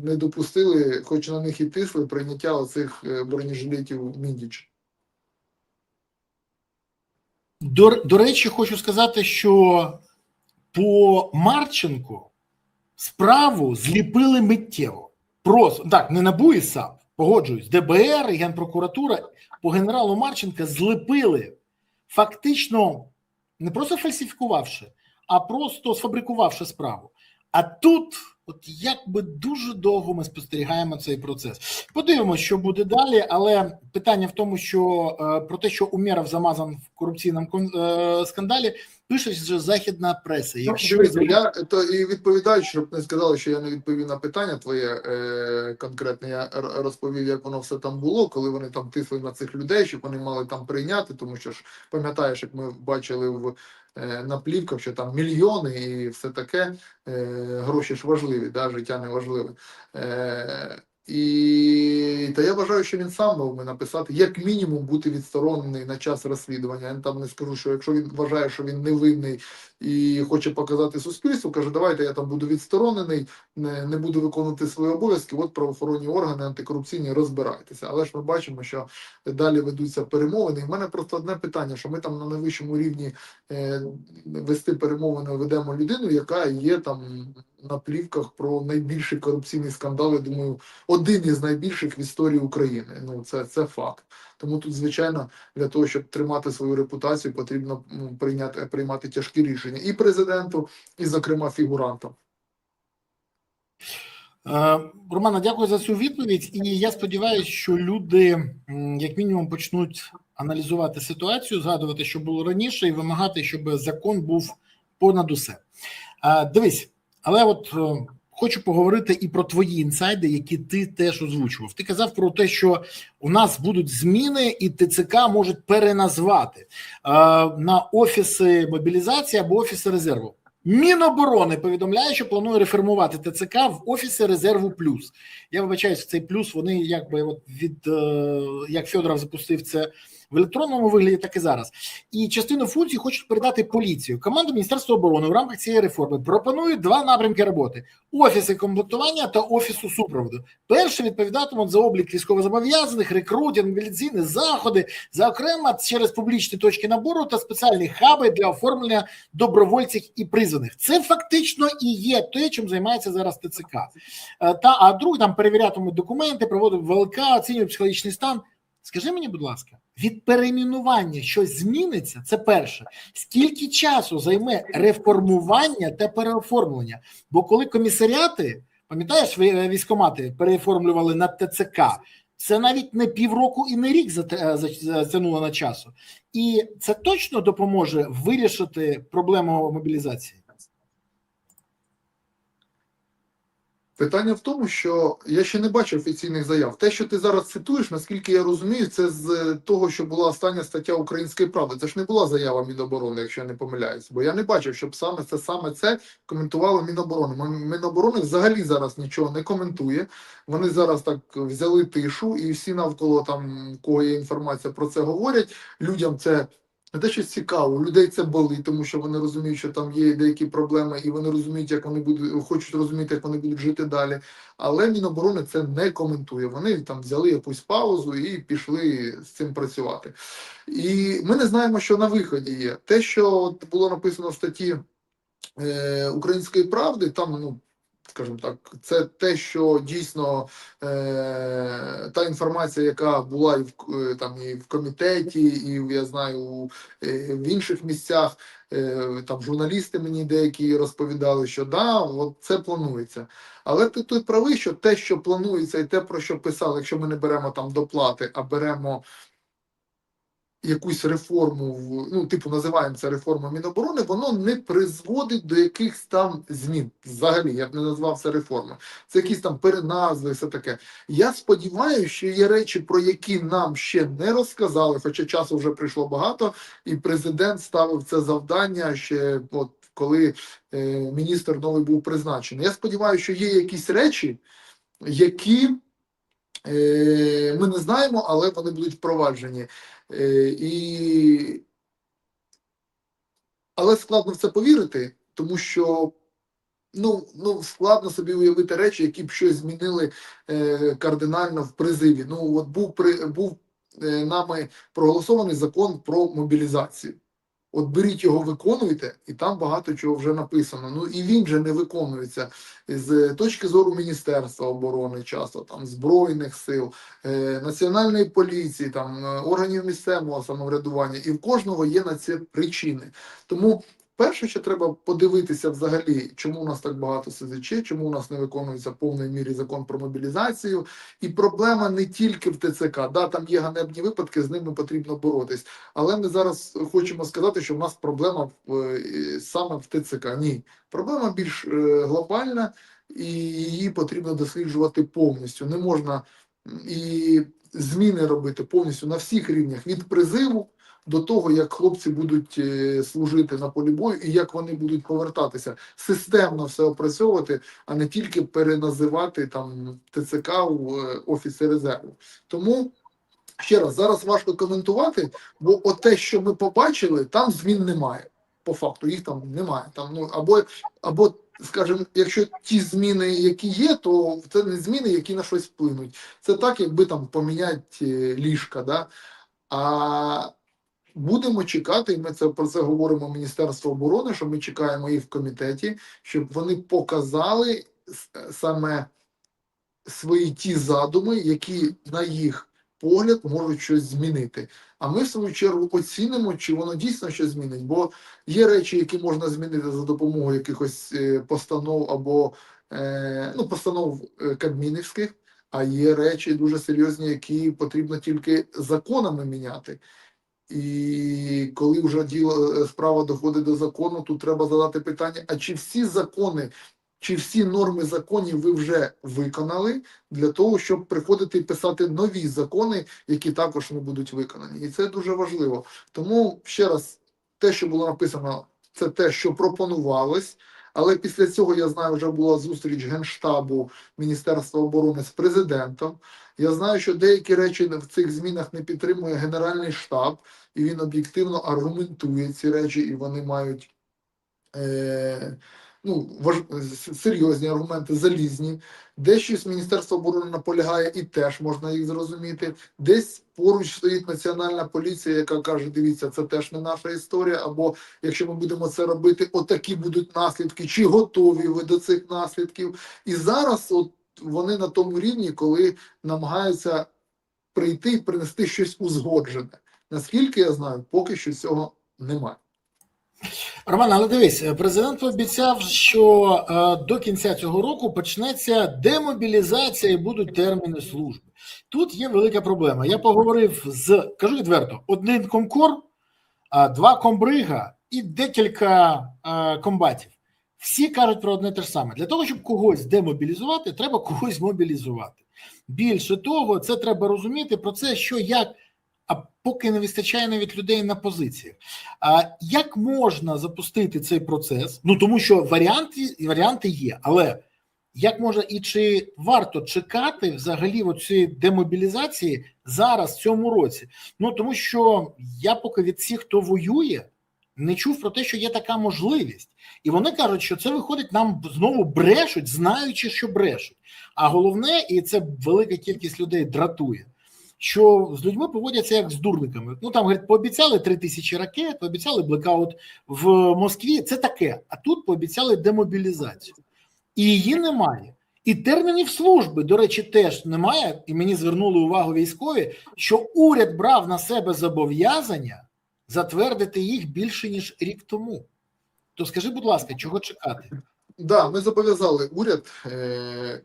не допустили, хоч на них і тисли, прийняття оцих бронежилетів Міндіч. До речі, хочу сказати, що по Марченку справу зліпили миттєво. Просто, так, не НАБУ і САП, погоджуюсь, ДБР і Генпрокуратура по генералу Марченка зліпили фактично не просто фальсифікувавши, а просто сфабрикувавши справу. А тут, от якби дуже довго ми спостерігаємо цей процес. Подивимося, що буде далі, але питання в тому, що про те, що Умєров замазан в корупційному скандалі, пише вже західна преса. Якщо я то і відповідаю, щоб не сказали, що я не відповів на питання твоє конкретне. Я розповів, як воно все там було, коли вони там тисли на цих людей, щоб вони мали там прийняти, тому що ж пам'ятаєш, як ми бачили на плівках, що там мільйони і все таке, гроші ж важливі, да, життя не важливе. Та я вважаю, що він сам мав би написати, як мінімум бути відсторонений на час розслідування. Я там не скажу, що якщо він вважає, що він невинний і хоче показати суспільству, каже, давайте я там буду відсторонений, не буду виконувати свої обов'язки, от правоохоронні органи антикорупційні розбирайтеся. Але ж ми бачимо, що далі ведуться перемовини. І в мене просто одне питання, що ми там на найвищому рівні вести перемовини ведемо людину, яка є там на плівках про найбільший корупційний скандал, я думаю, один із найбільших в історії України. Ну, це факт. Тому тут, звичайно, для того, щоб тримати свою репутацію, потрібно приймати тяжкі рішення і президенту, і, зокрема, фігурантам. Романа, дякую за цю відповідь. І я сподіваюся, що люди, як мінімум, почнуть аналізувати ситуацію, згадувати, що було раніше, і вимагати, щоб закон був понад усе. Дивись, але от хочу поговорити і про твої інсайди, які ти теж озвучував. Ти казав про те, що у нас будуть зміни і ТЦК можуть переназвати на офіси мобілізації або офіси резерву. Міноборони повідомляє, що планує реформувати ТЦК в офісі резерву плюс. Я вибачаюсь, цей плюс вони якби от як Федоров запустив це в електронному вигляді, так і зараз. І частину функцій хочуть передати поліцію. Команда Міністерства оборони в рамках цієї реформи пропонує два напрямки роботи: офіси комплектування та офісу супроводу. Перше відповідатимуть за облік військовозобов'язаних, рекрутинг, мобілізаційні заходи, зокрема через публічні точки набору та спеціальні хаби для оформлення добровольців і призваних. Це фактично і є те, чим займається зараз ТЦК. А друге, там перевірятимуть документи, проводять ВЛК, оцінюють психологічний стан. Скажи мені, будь ласка, від перейменування щось зміниться? Це перше. Скільки часу займе реформування та переоформлення? Бо коли комісаріати, пам'ятаєш, військкомати переоформлювали на ТЦК, це навіть не півроку і не рік затягнуло на часу. І це точно допоможе вирішити проблему мобілізації? Питання в тому, що я ще не бачив офіційних заяв. Те, що ти зараз цитуєш, наскільки я розумію, це з того, що була остання стаття «Української правди». Це ж не була заява Міноборони, якщо я не помиляюсь. Бо я не бачив, щоб саме це коментувало Міноборони. Міноборони взагалі зараз нічого не коментує. Вони зараз так взяли тишу, і всі навколо там, кого є інформація про це говорять. Людям це не те, що цікаво, у людей це болить, тому що вони розуміють, що там є деякі проблеми, і вони розуміють, як вони хочуть розуміти, як вони будуть жити далі. Але Міноборони це не коментує. Вони там взяли якусь паузу і пішли з цим працювати. І ми не знаємо, що на виході є. Те, що було написано в статті Української правди, там, ну, скажімо так, це те, що дійсно та інформація, яка була і в комітеті, і я знаю, в інших місцях, там журналісти мені деякі розповідали, що да, от це планується. Але ти тут правий, що те, що планується, і те, про що писали, якщо ми не беремо там доплати, а беремо якусь реформу, ну, типу, називаємо це реформою Міноборони, воно не призводить до якихось там змін. Взагалі, я б не назвав це реформою. Це якісь там переназви, все таке. Я сподіваюся, що є речі, про які нам ще не розказали, хоча часу вже прийшло багато, і президент ставив це завдання ще, от, коли міністр новий був призначений. Я сподіваюся, що є якісь речі, які ми не знаємо, але вони будуть впроваджені. Але складно в це повірити, тому що ну складно собі уявити речі, які б щось змінили кардинально в призиві. Ну от був нами проголосований закон про мобілізацію. От беріть його, виконуйте, і там багато чого вже написано. Ну і він же не виконується з точки зору Міністерства оборони, часто там Збройних сил, Національної поліції, там органів місцевого самоврядування. І в кожного є на це причини. Тому перше, що треба подивитися взагалі, чому у нас так багато СЗЧ, чому у нас не виконується в повній мірі закон про мобілізацію. І проблема не тільки в ТЦК. Да, там є ганебні випадки, з ними потрібно боротись. Але ми зараз хочемо сказати, що в нас проблема саме в ТЦК. Ні. Проблема більш глобальна, і її потрібно досліджувати повністю. Не можна і зміни робити повністю на всіх рівнях, від призиву до того, як хлопці будуть служити на полі бою і як вони будуть повертатися. Системно все опрацьовувати, а не тільки переназивати там ТЦК в Офісі резерву. Тому, ще раз, зараз важко коментувати, бо те, що ми побачили, там змін немає. По факту, їх там немає. Там, ну, або, скажімо, якщо ті зміни, які є, то це не зміни, які на щось вплинуть. Це так, якби там поміняти ліжка, да? А будемо чекати, і ми про це говоримо Міністерство оборони, що ми чекаємо і в комітеті, щоб вони показали саме свої ті задуми, які, на їх погляд, можуть щось змінити. А ми, в свою чергу, оцінимо, чи воно дійсно щось змінить. Бо є речі, які можна змінити за допомогою якихось постанов або постанов кабмінівських, а є речі дуже серйозні, які потрібно тільки законами міняти. І коли вже справа доходить до закону, тут треба задати питання, а чи всі закони, чи всі норми законів ви вже виконали для того, щоб приходити і писати нові закони, які також не будуть виконані. І це дуже важливо. Тому, ще раз, те, що було написано, це те, що пропонувалось, але після цього, я знаю, вже була зустріч Генштабу Міністерства оборони з президентом. Я знаю, що деякі речі в цих змінах не підтримує Генеральний штаб, і він об'єктивно аргументує ці речі, і вони мають серйозні аргументи, залізні. Десь щось Міністерство оборони наполягає, і теж можна їх зрозуміти. Десь поруч стоїть Національна поліція, яка каже, дивіться, це теж не наша історія, або якщо ми будемо це робити, отакі будуть наслідки, чи готові ви до цих наслідків. І зараз от вони на тому рівні, коли намагаються прийти і принести щось узгоджене. Наскільки я знаю, поки що цього немає. Роман, але дивись, президент обіцяв, що до кінця цього року почнеться демобілізація і будуть терміни служби. Тут є велика проблема. Я поговорив кажу відверто, один комкор, два комбрига і декілька комбатів. Всі кажуть про одне те ж саме. Для того, щоб когось демобілізувати, треба когось мобілізувати. Більше того, це треба розуміти про це, що як, а поки не вистачає навіть людей на позиціях. Як можна запустити цей процес? Ну, тому що варіанти є, але як можна і чи варто чекати взагалі цієї демобілізації зараз, в цьому році? Ну, тому що я поки від всіх, хто воює, не чув про те, що є така можливість. І вони кажуть, що це виходить, нам знову брешуть, знаючи, що брешуть. А головне, і це велика кількість людей дратує, що з людьми поводяться як з дурниками. Ну, там, говорять, пообіцяли 3000 ракет, пообіцяли блекаут в Москві, це таке. А тут пообіцяли демобілізацію. І її немає. І термінів служби, до речі, теж немає. І мені звернули увагу військові, що уряд брав на себе зобов'язання затвердити їх більше, ніж рік тому. То скажи, будь ласка, чого чекати? Да, ми зобов'язали уряд,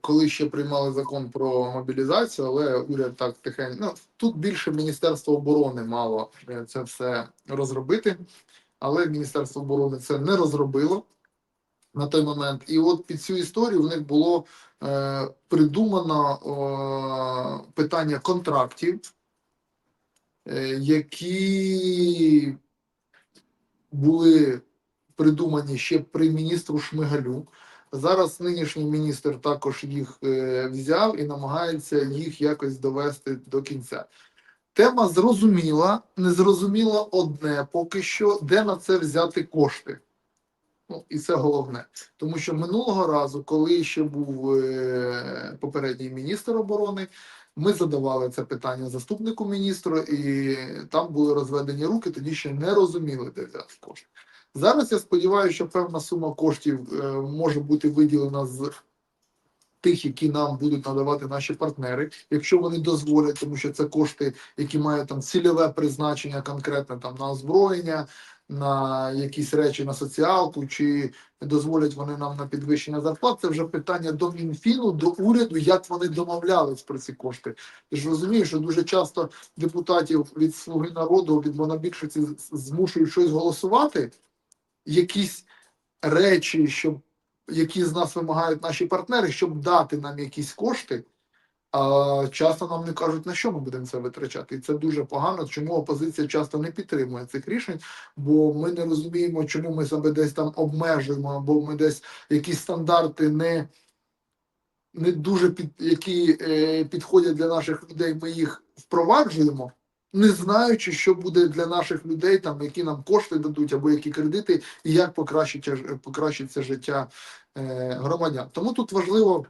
коли ще приймали закон про мобілізацію, але уряд так тихенько. Ну, тут більше Міністерство оборони мало це все розробити, але Міністерство оборони це не розробило на той момент. І от під цю історію в них було придумано питання контрактів, які були придумані ще при міністру Шмигалю. Зараз нинішній міністр також їх взяв і намагається їх якось довести до кінця. Тема зрозуміла, не зрозуміло одне поки що, де на це взяти кошти. Ну, і це головне. Тому що минулого разу, коли ще був попередній міністр оборони, ми задавали це питання заступнику міністру, і там були розведені руки, тоді ще не розуміли, де взяти кошти. Зараз я сподіваюся, що певна сума коштів може бути виділена з тих, які нам будуть надавати наші партнери, якщо вони дозволять, тому що це кошти, які мають там цільове призначення конкретне там на озброєння, на якісь речі на соціалку, чи дозволять вони нам на підвищення зарплат. Це вже питання до Мінфіну, до уряду, як вони домовлялись про ці кошти. Ти ж розумієш, що дуже часто депутатів від «Слуги народу», від монобільшості змушують щось голосувати, якісь речі, які з нас вимагають наші партнери, щоб дати нам якісь кошти, а часто нам не кажуть, на що ми будемо це витрачати. І це дуже погано, чому опозиція часто не підтримує цих рішень, бо ми не розуміємо, чому ми себе десь там обмежуємо, або ми десь якісь стандарти не дуже які підходять для наших людей, ми їх впроваджуємо, не знаючи, що буде для наших людей, там, які нам кошти дадуть, або які кредити, і як покращиться життя громадян. Тому тут важливо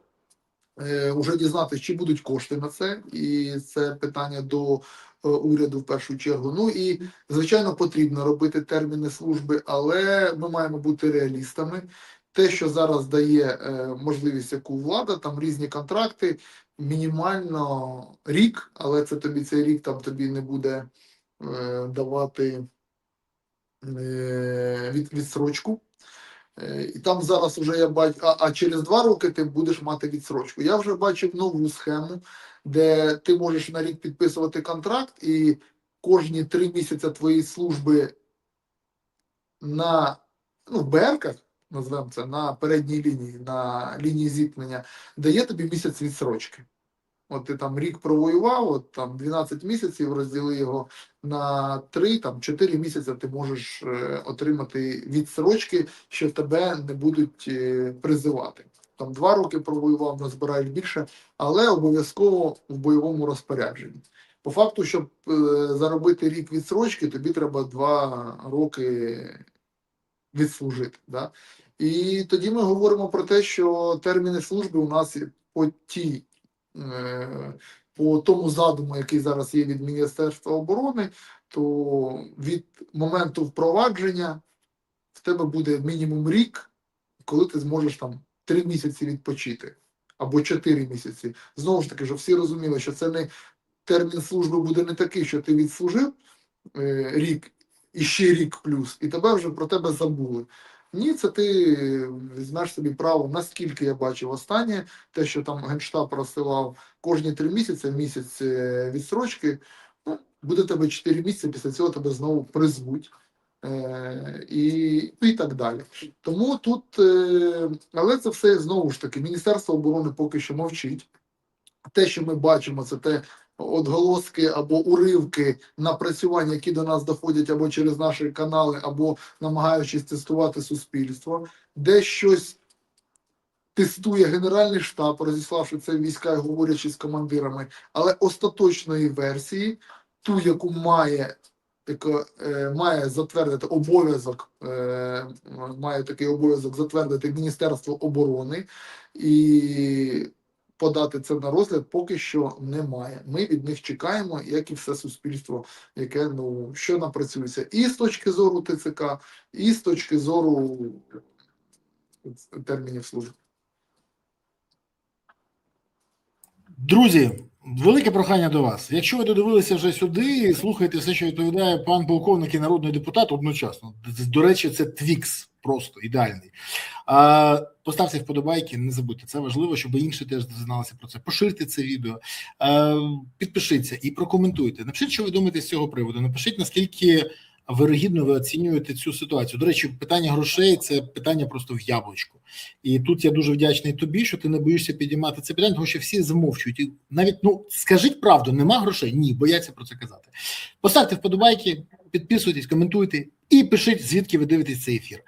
вже дізнатися, чи будуть кошти на це, і це питання до уряду в першу чергу. Ну і, звичайно, потрібно робити терміни служби, але ми маємо бути реалістами. Те, що зараз дає можливість яку влада, там різні контракти, мінімально рік, але це тобі цей рік там тобі не буде давати відсрочку. І там зараз вже я бачу, а через 2 роки ти будеш мати відсрочку. Я вже бачив нову схему, де ти можеш на рік підписувати контракт, і кожні 3 місяці твоєї служби на БРках, назвемо це, на передній лінії, на лінії зіткнення, дає тобі місяць відсрочки. От ти там рік провоював, от там 12 місяців, розділи його на 3, там 4 місяці ти можеш отримати відсрочки, що тебе не будуть призивати. Там 2 роки провоював, назбираєш більше, але обов'язково в бойовому розпорядженні. По факту, щоб заробити рік відсрочки, тобі треба 2 роки відслужити. Да? І тоді ми говоримо про те, що терміни служби у нас по тому задуму, який зараз є від Міністерства оборони, то від моменту впровадження в тебе буде мінімум рік, коли ти зможеш там 3 місяці відпочити, або 4 місяці. Знову ж таки, щоб всі розуміли, що це не термін служби буде не такий, що ти відслужив рік, і ще рік плюс, і тебе вже про тебе забули. Ні, це ти візьмеш собі право, наскільки я бачив останнє, те, що там Генштаб розсилав кожні 3 місяці, місяць відсрочки, ну, буде тебе 4 місяці, після цього тебе знову призвуть. І так далі. Тому тут, але це все знову ж таки, Міністерство оборони поки що мовчить. Те, що ми бачимо, це те отголоски або уривки напрацювань, які до нас доходять або через наші канали, або намагаючись тестувати суспільство, де щось тестує Генеральний штаб, розіславши це в війська і говорячи з командирами, але остаточної версії, ту, яку має затвердити обов'язок, має такий обов'язок затвердити Міністерство оборони і подати це на розгляд, поки що немає. Ми від них чекаємо, як і все суспільство, яке що напрацюється і з точки зору ТЦК, і з точки зору термінів служби. Друзі, велике прохання до вас. Якщо ви додивилися вже сюди і слухаєте все, що відповідає пан полковник і народний депутат одночасно. До речі, це твікс просто ідеальний. Поставте вподобайки, не забудьте, це важливо, щоб інші теж дізналися про це. Поширте це відео, підпишіться і прокоментуйте. Напишіть, що ви думаєте з цього приводу. Напишіть, наскільки вирогідно ви оцінюєте цю ситуацію. До речі, питання грошей – це питання просто в яблучку. І тут я дуже вдячний тобі, що ти не боїшся підіймати це питання, тому що всі замовчують. І навіть, скажіть правду, нема грошей? Ні, бояться про це казати. Поставте вподобайки, підписуйтесь, коментуйте і пишіть, звідки ви дивитесь цей ефір.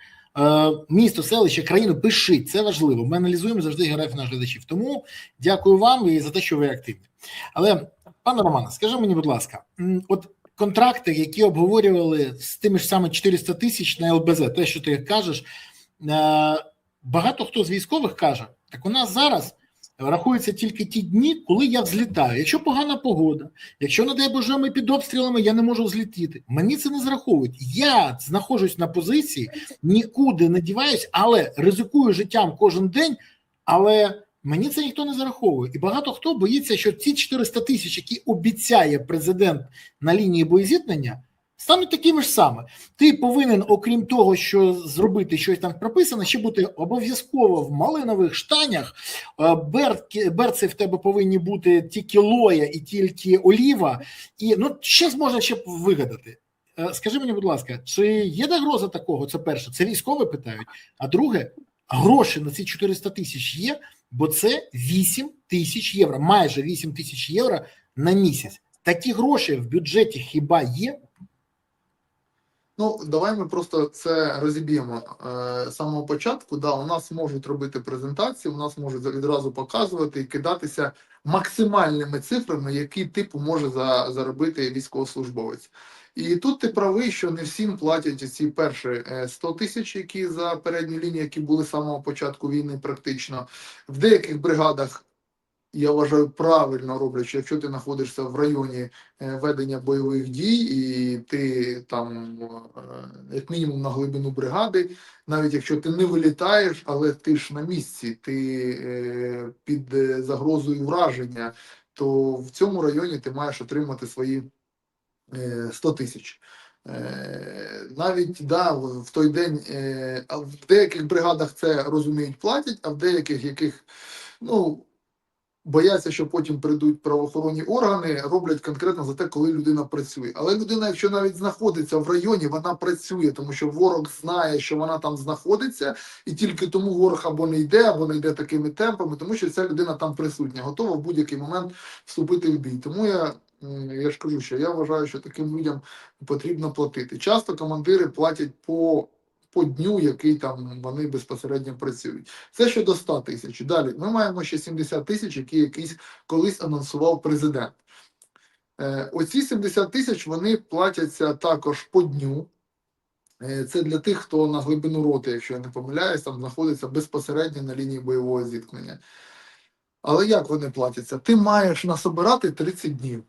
Місто, селище, країну, пишіть, це важливо. Ми аналізуємо завжди географію наших глядачів. Тому дякую вам і за те, що ви активні. Але, пане Романе, скажи мені, будь ласка, от контракти, які обговорювали з тими ж саме 400 тисяч на ЛБЗ, те, що ти кажеш, багато хто з військових каже, так у нас зараз рахуються тільки ті дні, коли я взлітаю. Якщо погана погода, якщо, не дай Боже, ми під обстрілами, я не можу взлетіти. Мені це не зраховують. Я знаходжусь на позиції, нікуди не діваюсь, але ризикую життям кожен день, але мені це ніхто не зараховує. І багато хто боїться, що ці 400 тисяч, які обіцяє президент на лінії боєзіткнення, стануть такими ж саме. Ти повинен, окрім того, що зробити щось там прописано, ще бути обов'язково в малинових штанях, берці в тебе повинні бути тільки лоя і тільки оліва, і щось можна ще вигадати. Скажи мені, будь ласка, чи є загроза такого? Це перше, це військові питають, а друге, гроші на ці 400 тисяч є, бо це 8 тисяч євро, майже 8 тисяч євро на місяць. Такі гроші в бюджеті хіба є? Давай ми просто це розіб'ємо з самого початку. Да, у нас можуть робити презентації, у нас можуть відразу показувати і кидатися максимальними цифрами, які типу може заробити військовослужбовець. І тут ти правий, що не всім платять ці перші 100 тисяч, які за передню лінію, які були з самого початку війни практично. В деяких бригадах, я вважаю, правильно роблять, що якщо ти знаходишся в районі ведення бойових дій і ти там, як мінімум, на глибину бригади, навіть якщо ти не вилітаєш, але ти ж на місці, ти під загрозою враження, то в цьому районі ти маєш отримати свої 100 тисяч. Навіть в той день в деяких бригадах це розуміють, платять, а в деяких, яких бояться, що потім прийдуть правоохоронні органи, роблять конкретно за те, коли людина працює. Але людина, якщо навіть знаходиться в районі, вона працює, тому що ворог знає, що вона там знаходиться, і тільки тому ворог або не йде такими темпами, тому що ця людина там присутня, готова в будь-який момент вступити в бій. Тому я ж кажу, що я вважаю, що таким людям потрібно платити. Часто командири платять по дню, який там вони безпосередньо працюють. Це щодо 100 тисяч. Далі ми маємо ще 70 тисяч, які якийсь колись анонсував президент. Оці 70 тисяч, вони платяться також по дню. Це для тих, хто на глибину роти, якщо я не помиляюсь, там знаходиться безпосередньо на лінії бойового зіткнення. Але як вони платяться? Ти маєш насобирати 30 днів.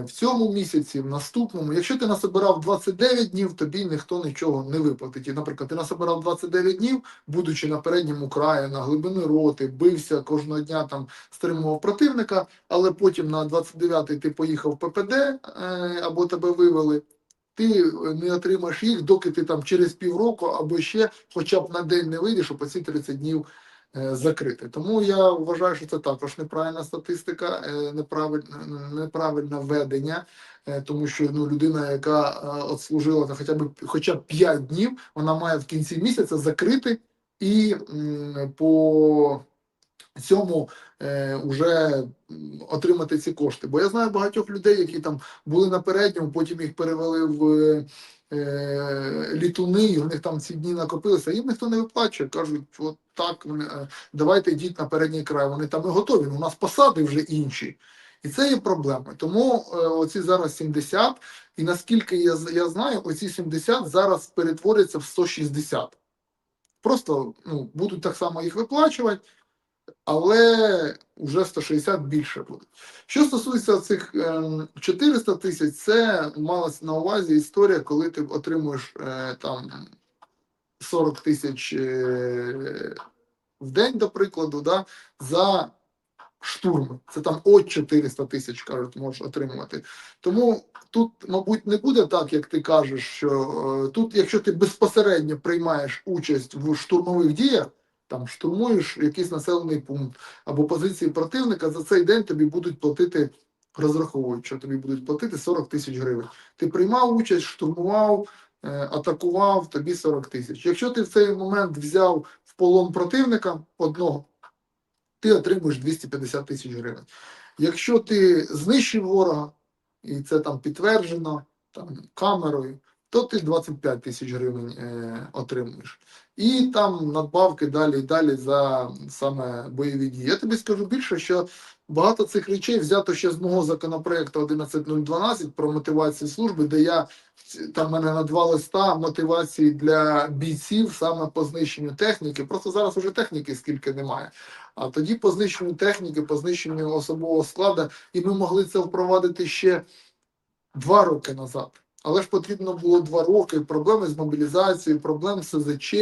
В цьому місяці, в наступному, якщо ти насобирав 29 днів, тобі ніхто нічого не виплатить. І, наприклад, ти насобирав 29 днів, будучи на передньому краї, на глибини роти, бився кожного дня, там стримував противника, але потім на 29-й ти поїхав в ППД, або тебе вивели, ти не отримаєш їх, доки ти там через півроку або ще хоча б на день не вийдеш, щоб оці 30 днів закрити. Тому я вважаю, що це також неправильна статистика, неправильне ведення, тому що людина, яка отслужила хоча б 5 днів, вона має в кінці місяця закрити і по цьому вже отримати ці кошти. Бо я знаю багатьох людей, які там були на передньому, потім їх перевели в літуни, і у них там ці дні накопилися, їм ніхто не виплачує, кажуть, от так, давайте йдіть на передній край, вони там і готові, у нас посади вже інші. І це є проблема. Тому оці зараз 70, і наскільки я знаю, оці 70 зараз перетворяться в 160. Просто будуть так само їх виплачувати, але вже 160 більше буде. Що стосується цих 400 тисяч, це малась на увазі історія, коли ти отримуєш там 40 тисяч в день, до прикладу, да, за штурми. Це там от 400 тисяч, кажуть, можеш отримувати. Тому тут, мабуть, не буде так, як ти кажеш, що тут, якщо ти безпосередньо приймаєш участь в штурмових діях, там штурмуєш якийсь населений пункт або позиції противника, за цей день тобі будуть платити, розраховують, що тобі будуть платити 40 тисяч гривень. Ти приймав участь, штурмував, атакував, тобі 40 тисяч. Якщо ти в цей момент взяв в полон противника одного, ти отримуєш 250 тисяч гривень. Якщо ти знищив ворога, і це там підтверджено там, камерою, то ти 25 тисяч гривень отримуєш. І там надбавки далі і далі за саме бойові дії. Я тобі скажу більше, що багато цих речей взято ще з мого законопроекту 11.012 про мотивацію служби, де там в мене на 2 листа мотивації для бійців саме по знищенню техніки. Просто зараз уже техніки скільки немає. А тоді по знищенню техніки, по знищенню особового складу, і ми могли це впровадити ще 2 роки назад. Але ж потрібно було 2 роки, проблеми з мобілізацією, проблеми з СЗЧ,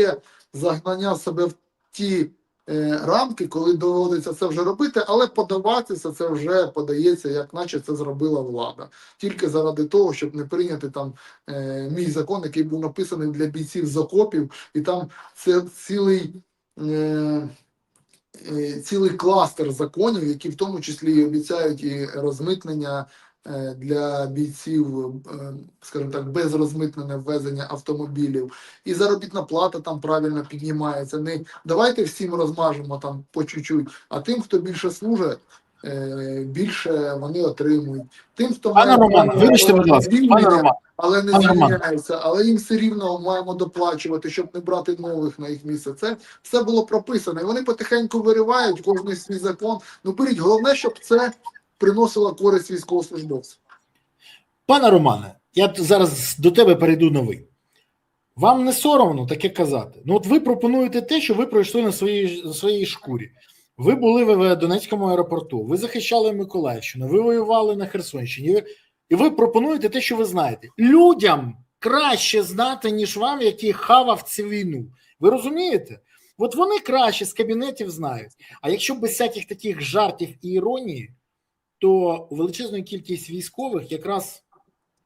загнання себе в ті рамки, коли доводиться це вже робити, але подаватися це вже подається, як наче це зробила влада. Тільки заради того, щоб не прийняти там мій закон, який був написаний для бійців з окопів, і там це цілий кластер законів, які в тому числі обіцяють і розмитнення для бійців, скажімо так, без розмитнення ввезення автомобілів. І заробітна плата там правильно піднімається. Не давайте всім розмажемо там по чуть-чуть, а тим, хто більше служить, більше вони отримують. Тим, хто Пане Роман, вибачте, будь ласка, пане Роман, але не звільняється, але їм все рівно маємо доплачувати, щоб не брати нових на їх місце. Це все було прописано. І вони потихеньку виривають кожний свій закон. Беріть, головне, щоб це приносило користь військовослужбовцям. Пане Романе, я зараз до тебе перейду на ви. Вам не соромно таке казати? От ви пропонуєте те, що ви пройшли на своїй шкурі. Ви були в Донецькому аеропорту, ви захищали Миколаївщину, ви воювали на Херсонщині, і ви пропонуєте те, що ви знаєте. Людям краще знати, ніж вам, який хавав цю війну. Ви розумієте? От вони краще з кабінетів знають. А якщо без всяких таких жартів і іронії, то величезна кількість військових якраз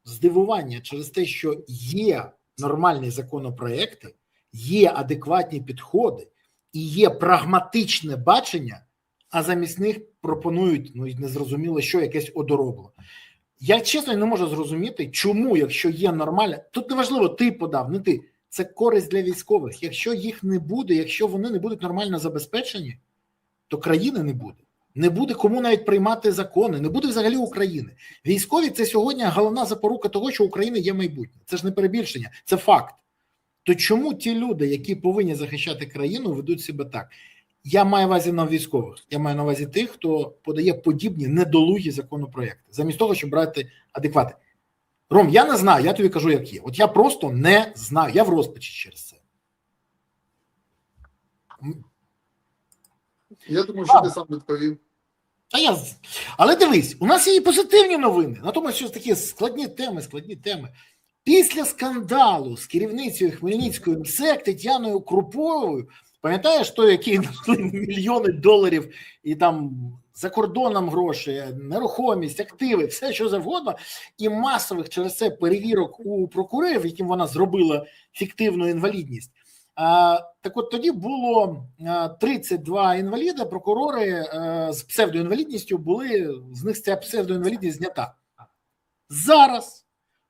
здивування через те, що є нормальні законопроекти, є адекватні підходи і є прагматичне бачення, а замість них пропонують, незрозуміло що, якесь одоробло. Я чесно не можу зрозуміти, чому, якщо є нормальне, тут неважливо, ти подав, не ти, це користь для військових. Якщо їх не буде, якщо вони не будуть нормально забезпечені, то країни не буде. Не буде кому навіть приймати закони, не буде взагалі України. Військові – це сьогодні головна запорука того, що України є майбутнє. Це ж не перебільшення, це факт. То чому ті люди, які повинні захищати країну, ведуть себе так? Я маю на увазі на військових. Я маю на увазі тих, хто подає подібні недолугі законопроекти, замість того, щоб брати адеквати. Ром, я не знаю, я тобі кажу, як є. От я просто не знаю, я в розпачі через це. Я думаю, що ти сам відповів. Але дивись, у нас є і позитивні новини. Натомість, що такі складні теми. Після скандалу з керівницею Хмельницької МСЕК Тетяною Круповою, пам'ятаєш той, який знайшли мільйони доларів і там за кордоном гроші, нерухомість, активи, все що завгодно, і масових через це перевірок у прокурорів, яким вона зробила фіктивну інвалідність. Так от тоді було 32 інваліда, прокурори з псевдоінвалідністю були, з них ця псевдоінвалідність знята. Зараз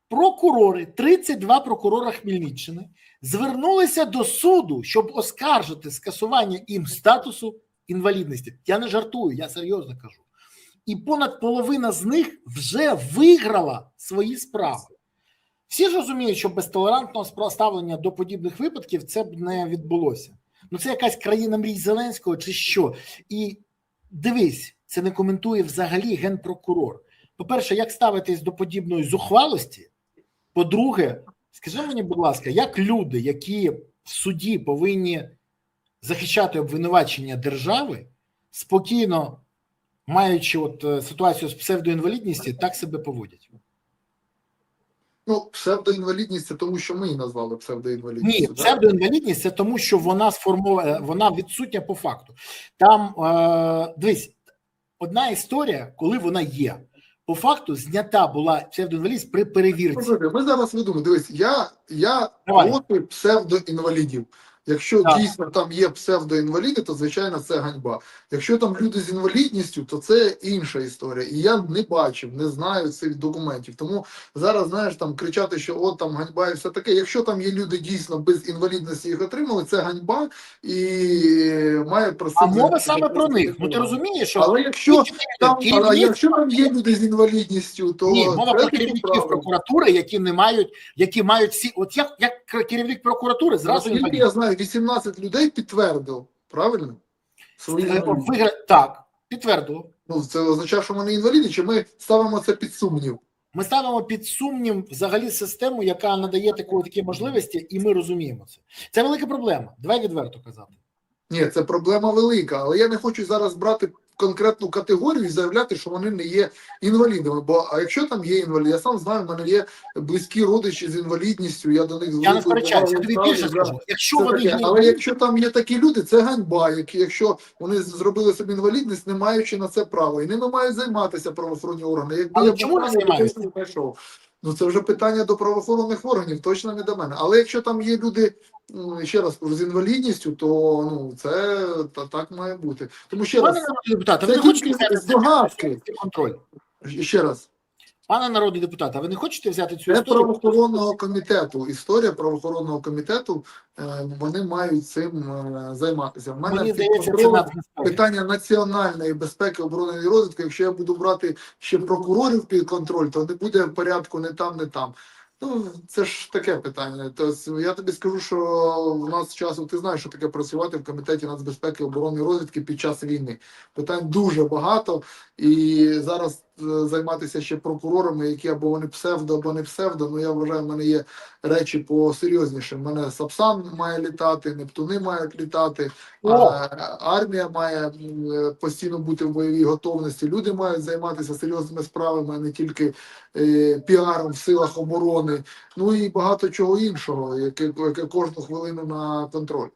прокурори, 32 прокурора Хмельниччини звернулися до суду, щоб оскаржити скасування їм статусу інвалідності. Я не жартую, я серйозно кажу. І понад половина з них вже виграла свої справи. Всі ж розуміють, що без толерантного ставлення до подібних випадків це б не відбулося. Ну це якась країна мрій Зеленського чи що. І дивись, це не коментує взагалі генпрокурор. По-перше, як ставитись до подібної зухвалості? По-друге, скажи мені, будь ласка, як люди, які в суді повинні захищати обвинувачення держави, спокійно, маючи ситуацію з псевдоінвалідністю, так себе поводять? Ну, псевдоінвалідність це тому, що ми її назвали псевдоінвалідністю. Ні, псевдоінвалідність це тому, що вона вона відсутня по факту. Там, дивись, одна історія, коли вона є. По факту знята була псевдоінвалідність при перевірці. Ми зараз видумаємо, дивись, я проти псевдоінвалідів. Якщо дійсно там є псевдоінваліди, то, звичайно, це ганьба. Якщо там люди з інвалідністю, то це інша історія. І я не бачив, не знаю цих документів. Тому зараз, знаєш, там кричати, що от там ганьба і все таке. Якщо там є люди дійсно без інвалідності їх отримали, це ганьба і має просити... А мова саме про них. Ну ти розумієш, що... Але якщо там є люди з інвалідністю, то... Ні, мова про керівників прокуратури, які мають всі... От як керівник прокуратури зразу інвалід. Я знаю, 18 людей підтвердив, правильно? Так, підтвердило. Ну, це означає, що вони інваліди, чи ми ставимо це під сумнів? Ми ставимо під сумнів взагалі систему, яка надає такі можливості, і ми розуміємо це. Це велика проблема, давай відверто казати. Ні, це проблема велика, але я не хочу зараз брати конкретну категорію і заявляти, що вони не є інвалідами. А якщо там є інвалід, я сам знаю, в мене є близькі родичі з інвалідністю, я до них я не сперечаюся, я тобі більше скажу. Якщо вони є... Але якщо там є такі люди, це ганьба, якщо вони зробили собі інвалідність, не маючи на це права. І ними мають займатися правоохоронні органи. Якби але чому не займаються? Ну це вже питання до правоохоронних органів, точно не до мене. Але якщо там є люди, ще раз кажу, з інвалідністю, то це так має бути. Тому ще раз, це тільки здогадки. Контроль. Ще раз. Пане народний депутат, а ви не хочете взяти цю історію? Це правоохоронного комітету. Історія правоохоронного комітету, вони мають цим займатися. В мене питання національної безпеки, оборони і розвитку. Якщо я буду брати ще прокурорів під контроль, то не буде порядку не там, не там. Ну, це ж таке питання. Тобто, я тобі скажу, що в нас часу, ти знаєш, що таке працювати в Комітеті нацбезпеки, оборони і розвідки під час війни. Питань дуже багато, і зараз займатися ще прокурорами, які або вони псевдо, або не псевдо, ну я вважаю, в мене є речі посерйознішим. В мене Сапсан має літати, Нептуни мають літати, армія має постійно бути в бойовій готовності, люди мають займатися серйозними справами, а не тільки піаром в силах оборони, ну і багато чого іншого, яке кожну хвилину на контроль.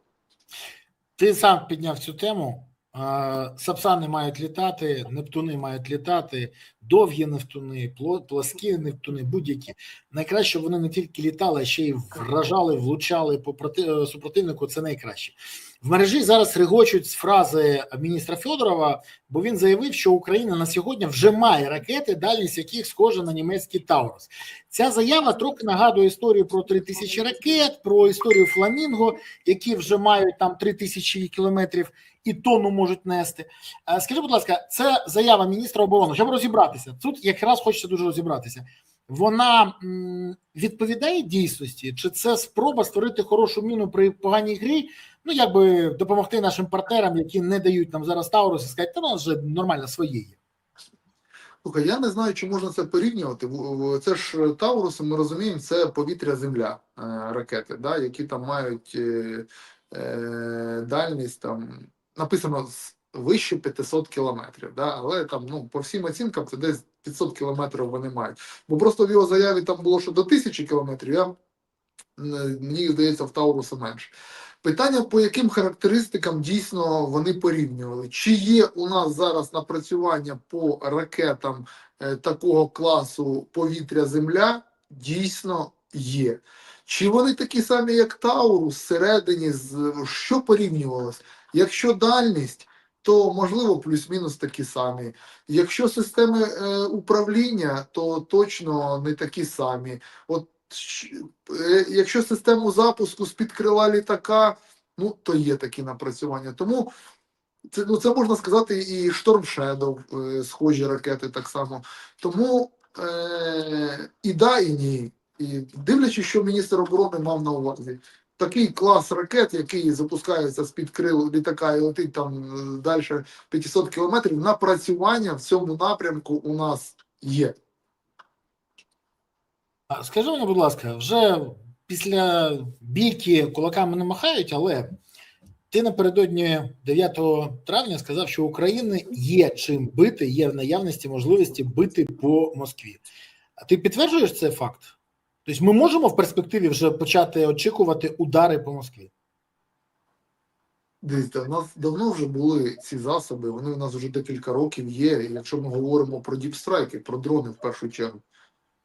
Ти сам підняв цю тему. Сапсани мають літати, Нептуни мають літати, довгі Нептуни, пласкі Нептуни, будь-які. Найкраще вони не тільки літали, а ще й вражали, влучали по супротивнику, це найкраще. В мережі зараз регочуть з фрази міністра Федорова, бо він заявив, що Україна на сьогодні вже має ракети, дальність яких схожа на німецький Таурус. Ця заява трохи нагадує історію про 3000 ракет, про історію Фламінго, які вже мають там 3000 кілометрів і тонну можуть нести. Скажи, будь ласка, це заява міністра оборони, щоб розібратися. Тут якраз хочеться дуже розібратися. Вона відповідає дійсності? Чи це спроба створити хорошу міну при поганій грі? Ну, якби допомогти нашим партнерам, які не дають нам зараз Таурус, і сказати, та нас вже нормально своє є. Слухай, я не знаю, чи можна це порівнювати. Це ж Тауруси, ми розуміємо, це повітря-земля ракети, да, які там мають дальність, там написано вище 500 кілометрів, да, але там, ну, по всім оцінкам це десь 500 кілометрів вони мають. Бо просто в його заяві там було, що до 1000 кілометрів, мені здається, в Тауруса менше. Питання, по яким характеристикам дійсно вони порівнювали. Чи є у нас зараз напрацювання по ракетам такого класу повітря-земля? Дійсно є. Чи вони такі самі, як Таурус, всередині, що порівнювалось? Якщо дальність, то, можливо, плюс-мінус такі самі. Якщо системи управління, то точно не такі самі. От якщо систему запуску з-під крила літака, ну, то є такі напрацювання. Тому це можна сказати і Storm Shadow, схожі ракети так само. Тому і да, і ні. І дивлячись, що міністр оборони мав на увазі. Такий клас ракет, який запускається з-під крил літака і летить там далі 500 кілометрів, напрацювання в цьому напрямку у нас є. Скажи мені, будь ласка, вже після бійки кулаками не махають, але ти напередодні 9 травня сказав, що у України є чим бити, є в наявності можливості бити по Москві. А ти підтверджуєш цей факт? Тобто ми можемо в перспективі вже почати очікувати удари по Москві? Дивіться, у нас давно вже були ці засоби, вони у нас вже декілька років є. І якщо ми говоримо про діпстрайки, про дрони в першу чергу,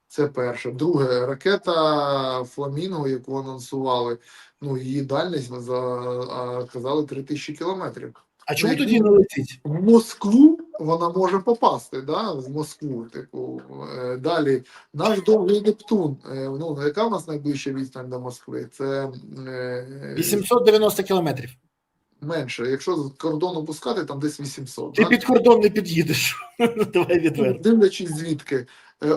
це перше. Друге, ракета Фламінго, яку анонсували, ну її дальність ми казали 3000 кілометрів. А чому тоді не летить? В Москву вона може попасти, да? В Москву. Типу, далі наш довгий Нептун. Ну, яка в нас найближча відстань до Москви? Це 890 кілометрів. менше. Якщо з кордону пускати, там десь 800. Ти да? під кордон не під'їдеш. Давай відверто. Дивлячись звідки.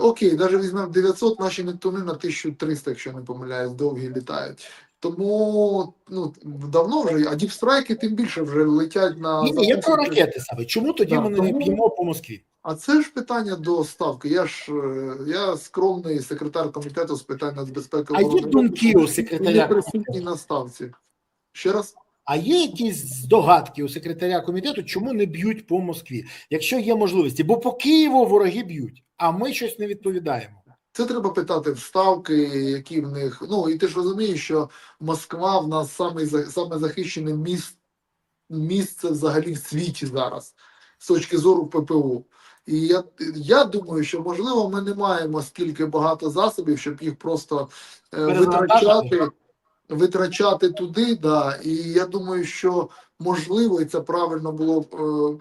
Окей, навіть візьмемо 900, наші Нептуни на 1300, якщо не помиляюсь, довгі літають. Тому ну давно вже, а діпстрайки тим більше вже летять на... Ні, я про ракети саме. Чому тоді Да, ми не тому- б'ємо по Москві? А це ж питання до ставки. Я скромний секретар комітету з питань нацбезпеки. А є оборони. думки у Не секретаря присутній комітету? на ставці. Ще раз? А є якісь здогадки у секретаря комітету, чому не б'ють по Москві, якщо є можливості? Бо по Києву вороги б'ють, а ми щось не відповідаємо. Це треба питати в ставки, які в них. Ну і ти ж розумієш, що Москва в нас саме захищене місце взагалі в світі зараз з точки зору ППО. І я думаю, що можливо ми не маємо стільки багато засобів, щоб їх просто витрачати туди. Да. І я думаю, що можливо, і це правильно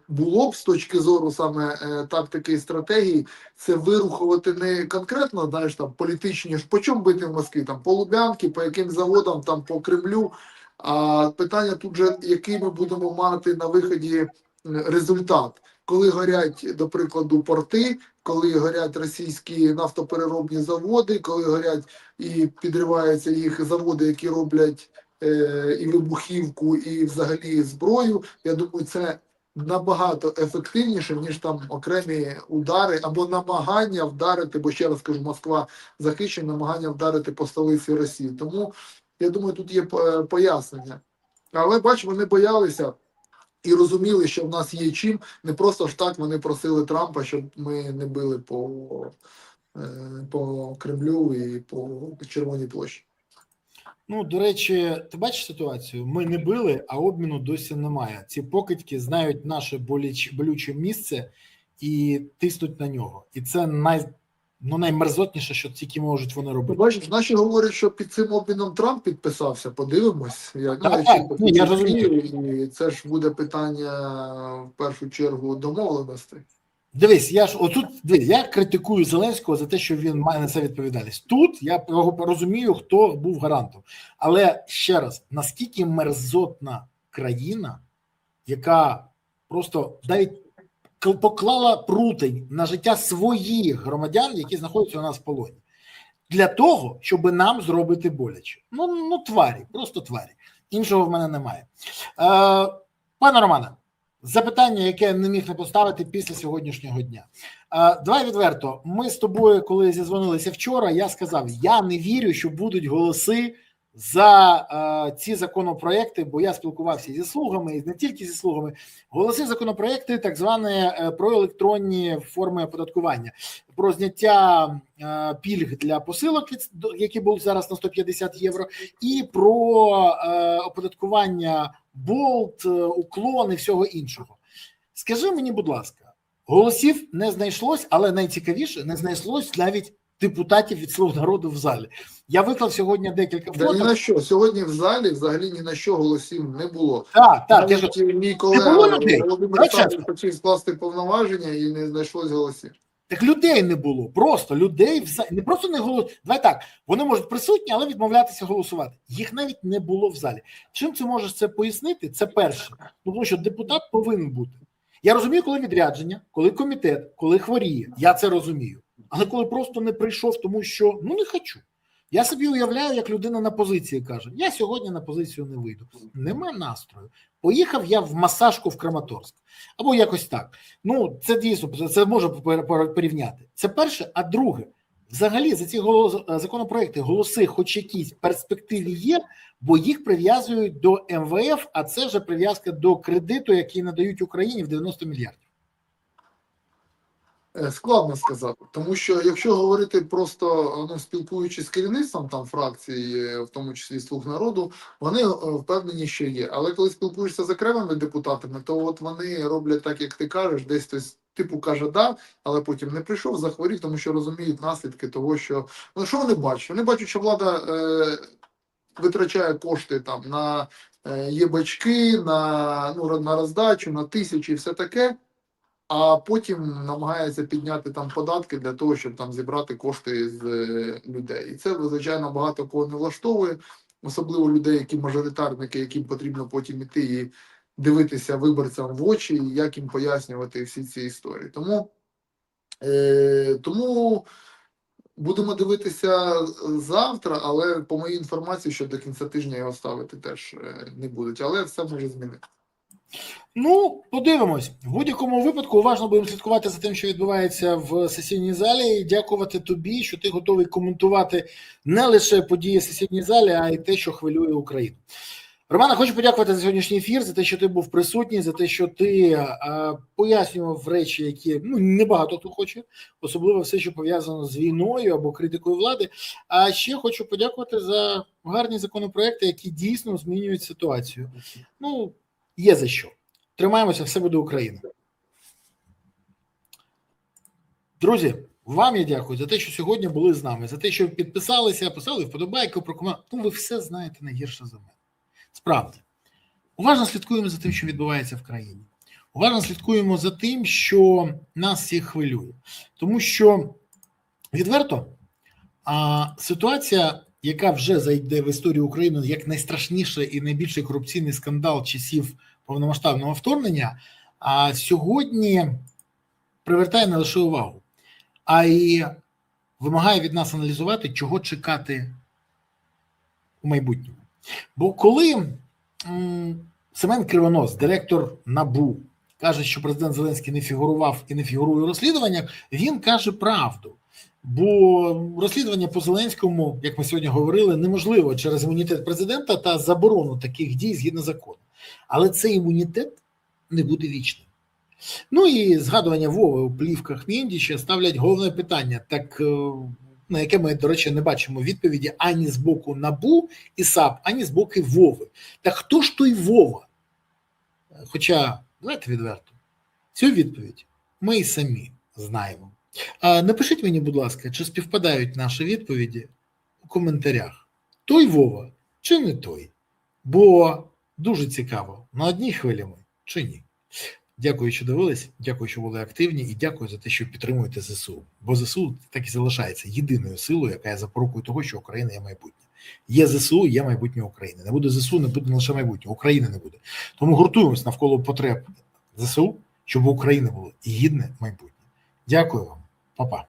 було б з точки зору саме тактики і стратегії, це вирухувати не конкретно, знаєш, там політичні, по чому бити в Москві, там по Лубянки, по яким заводам, там по Кремлю. А питання тут же, який ми будемо мати на виході результат. Коли горять, до прикладу, порти, коли горять російські нафтопереробні заводи, коли горять і підриваються їх заводи, які роблять і вибухівку, і взагалі зброю, я думаю, це набагато ефективніше, ніж там окремі удари або намагання вдарити, бо ще раз кажу, Москва захищена, намагання вдарити по столиці Росії. Тому, я думаю, тут є пояснення. Але, бач, вони боялися і розуміли, що в нас є чим. Не просто ж так вони просили Трампа, щоб ми не били по Кремлю і по Червоній площі. Ну, до речі, ти бачиш ситуацію? Ми не били, а обміну досі немає. Ці покидьки знають наше болюче місце і тиснуть на нього. І це наймерзотніше, що тільки можуть вони робити. Бачиш, наші говорять, що під цим обміном Трамп підписався. Подивимось. Я розумію. І це ж буде питання в першу чергу домовленостей. Дивись, я критикую Зеленського за те, що він має на це відповідальність. Тут я розумію, хто був гарантом. Але ще раз, наскільки мерзотна країна, яка просто навіть поклала прутень на життя своїх громадян, які знаходяться у нас в полоні, для того, щоб нам зробити боляче. Ну тварі, просто тварі. Іншого в мене немає. Пане Романе, запитання, яке не міг не поставити після сьогоднішнього дня. Давай відверто, ми з тобою, коли зізвонилися вчора, я сказав, я не вірю, що будуть голоси за ці законопроекти, бо я спілкувався зі слугами, і не тільки зі слугами. Голоси законопроекти, так звані про електронні форми оподаткування, про зняття пільг для посилок, які будуть зараз на 150 євро, і про оподаткування болт, уклон і всього іншого. Скажи мені, будь ласка, голосів не знайшлось, але найцікавіше, не знайшлось навіть депутатів від «Слуг народу» в залі. Я виклав сьогодні декілька фото. Ні на що. Сьогодні в залі взагалі ні на що голосів не було. Так. Мій колега Володимир Савченко хотів скласти повноваження і не знайшлось голосів. Так людей не було. Просто людей не просто не голосують. Давай так, вони можуть присутні, але відмовлятися голосувати. Їх навіть не було в залі. Чим це можеш це пояснити? Це перше. Тому що депутат повинен бути. Я розумію, коли відрядження, коли комітет, коли хворіє. Я це розумію. Але коли просто не прийшов, тому що, не хочу. Я собі уявляю, як людина на позиції каже: я сьогодні на позицію не вийду. Нема настрою. Поїхав я в масажку в Краматорськ. Або якось так. Ну, це дійсно, це може порівняти. Це перше, а друге, взагалі за ці законопроекти голоси хоч якісь перспективі є, бо їх прив'язують до МВФ, а це вже прив'язка до кредиту, який надають Україні в 90 мільярдів. Складно сказати, тому що якщо говорити просто, ну, спілкуючись з керівництвом там фракції, в тому числі «Слуг народу», вони впевнені, що є. Але коли спілкуєшся з окремими депутатами, то от вони роблять так, як ти кажеш, десь хтось типу каже «да», але потім не прийшов, захворів, тому що розуміють наслідки того, що... Ну, що вони бачать? Вони бачать, що влада витрачає кошти там на єбачки, на, ну, на роздачу, на тисячі і все таке, а потім намагається підняти там податки для того, щоб там зібрати кошти з людей. І це, звичайно, багато кого не влаштовує, особливо людей, які мажоритарники, яким потрібно потім іти і дивитися виборцям в очі, і як їм пояснювати всі ці історії. Тому будемо дивитися завтра, але по моїй інформації, що до кінця тижня його ставити теж не будуть. Але все може змінити. Ну, подивимось. В будь-якому випадку уважно будемо слідкувати за тим, що відбувається в сесійній залі, і дякувати тобі, що ти готовий коментувати не лише події в сесійній залі, а й те, що хвилює Україну. Романа, хочу подякувати за сьогоднішній ефір, за те, що ти був присутній, за те, що ти пояснював речі, які, ну, небагато хто хоче, особливо все, що пов'язано з війною або критикою влади. А ще хочу подякувати за гарні законопроекти, які дійсно змінюють ситуацію. Ну, є за що. Тримаємося, все буде Україна. Друзі, вам я дякую за те, що сьогодні були з нами, за те, що підписалися, поставили вподобайку, прокоментували. Ну, ви все знаєте найгірше за мене. Справді. Уважно слідкуємо за тим, що відбувається в країні. Уважно слідкуємо за тим, що нас всіх хвилює. Тому що, відверто, ситуація, яка вже зайде в історію України як найстрашніший і найбільший корупційний скандал часів повномасштабного вторгнення, сьогодні привертає не лише увагу, а й вимагає від нас аналізувати, чого чекати у майбутньому. Бо коли Семен Кривонос, директор НАБУ, каже, що президент Зеленський не фігурував і не фігурує у розслідуваннях, він каже правду. Бо розслідування по Зеленському, як ми сьогодні говорили, неможливо через імунітет президента та заборону таких дій згідно закону. Але цей імунітет не буде вічним. Ну і згадування Вови у плівках Мєндіча ставлять головне питання, так, на яке ми, до речі, не бачимо відповіді ані з боку НАБУ і САП, ані з боку Вови. Так хто ж той Вова? Хоча, давайте відверто, цю відповідь ми і самі знаємо. Напишіть мені, будь ласка, чи співпадають наші відповіді у коментарях. Той Вова чи не той? Бо дуже цікаво, на одній хвилі ми чи ні. Дякую, що дивились, дякую, що були активні, і дякую за те, що підтримуєте ЗСУ. Бо ЗСУ так і залишається єдиною силою, яка є запорукою того, що Україна є майбутнє. Є ЗСУ, є майбутнє України. Не буде ЗСУ, не буде не лише майбутнє, України не буде. Тому гуртуємось навколо потреб ЗСУ, щоб у України було гідне майбутнє. Дякую вам. Па-па.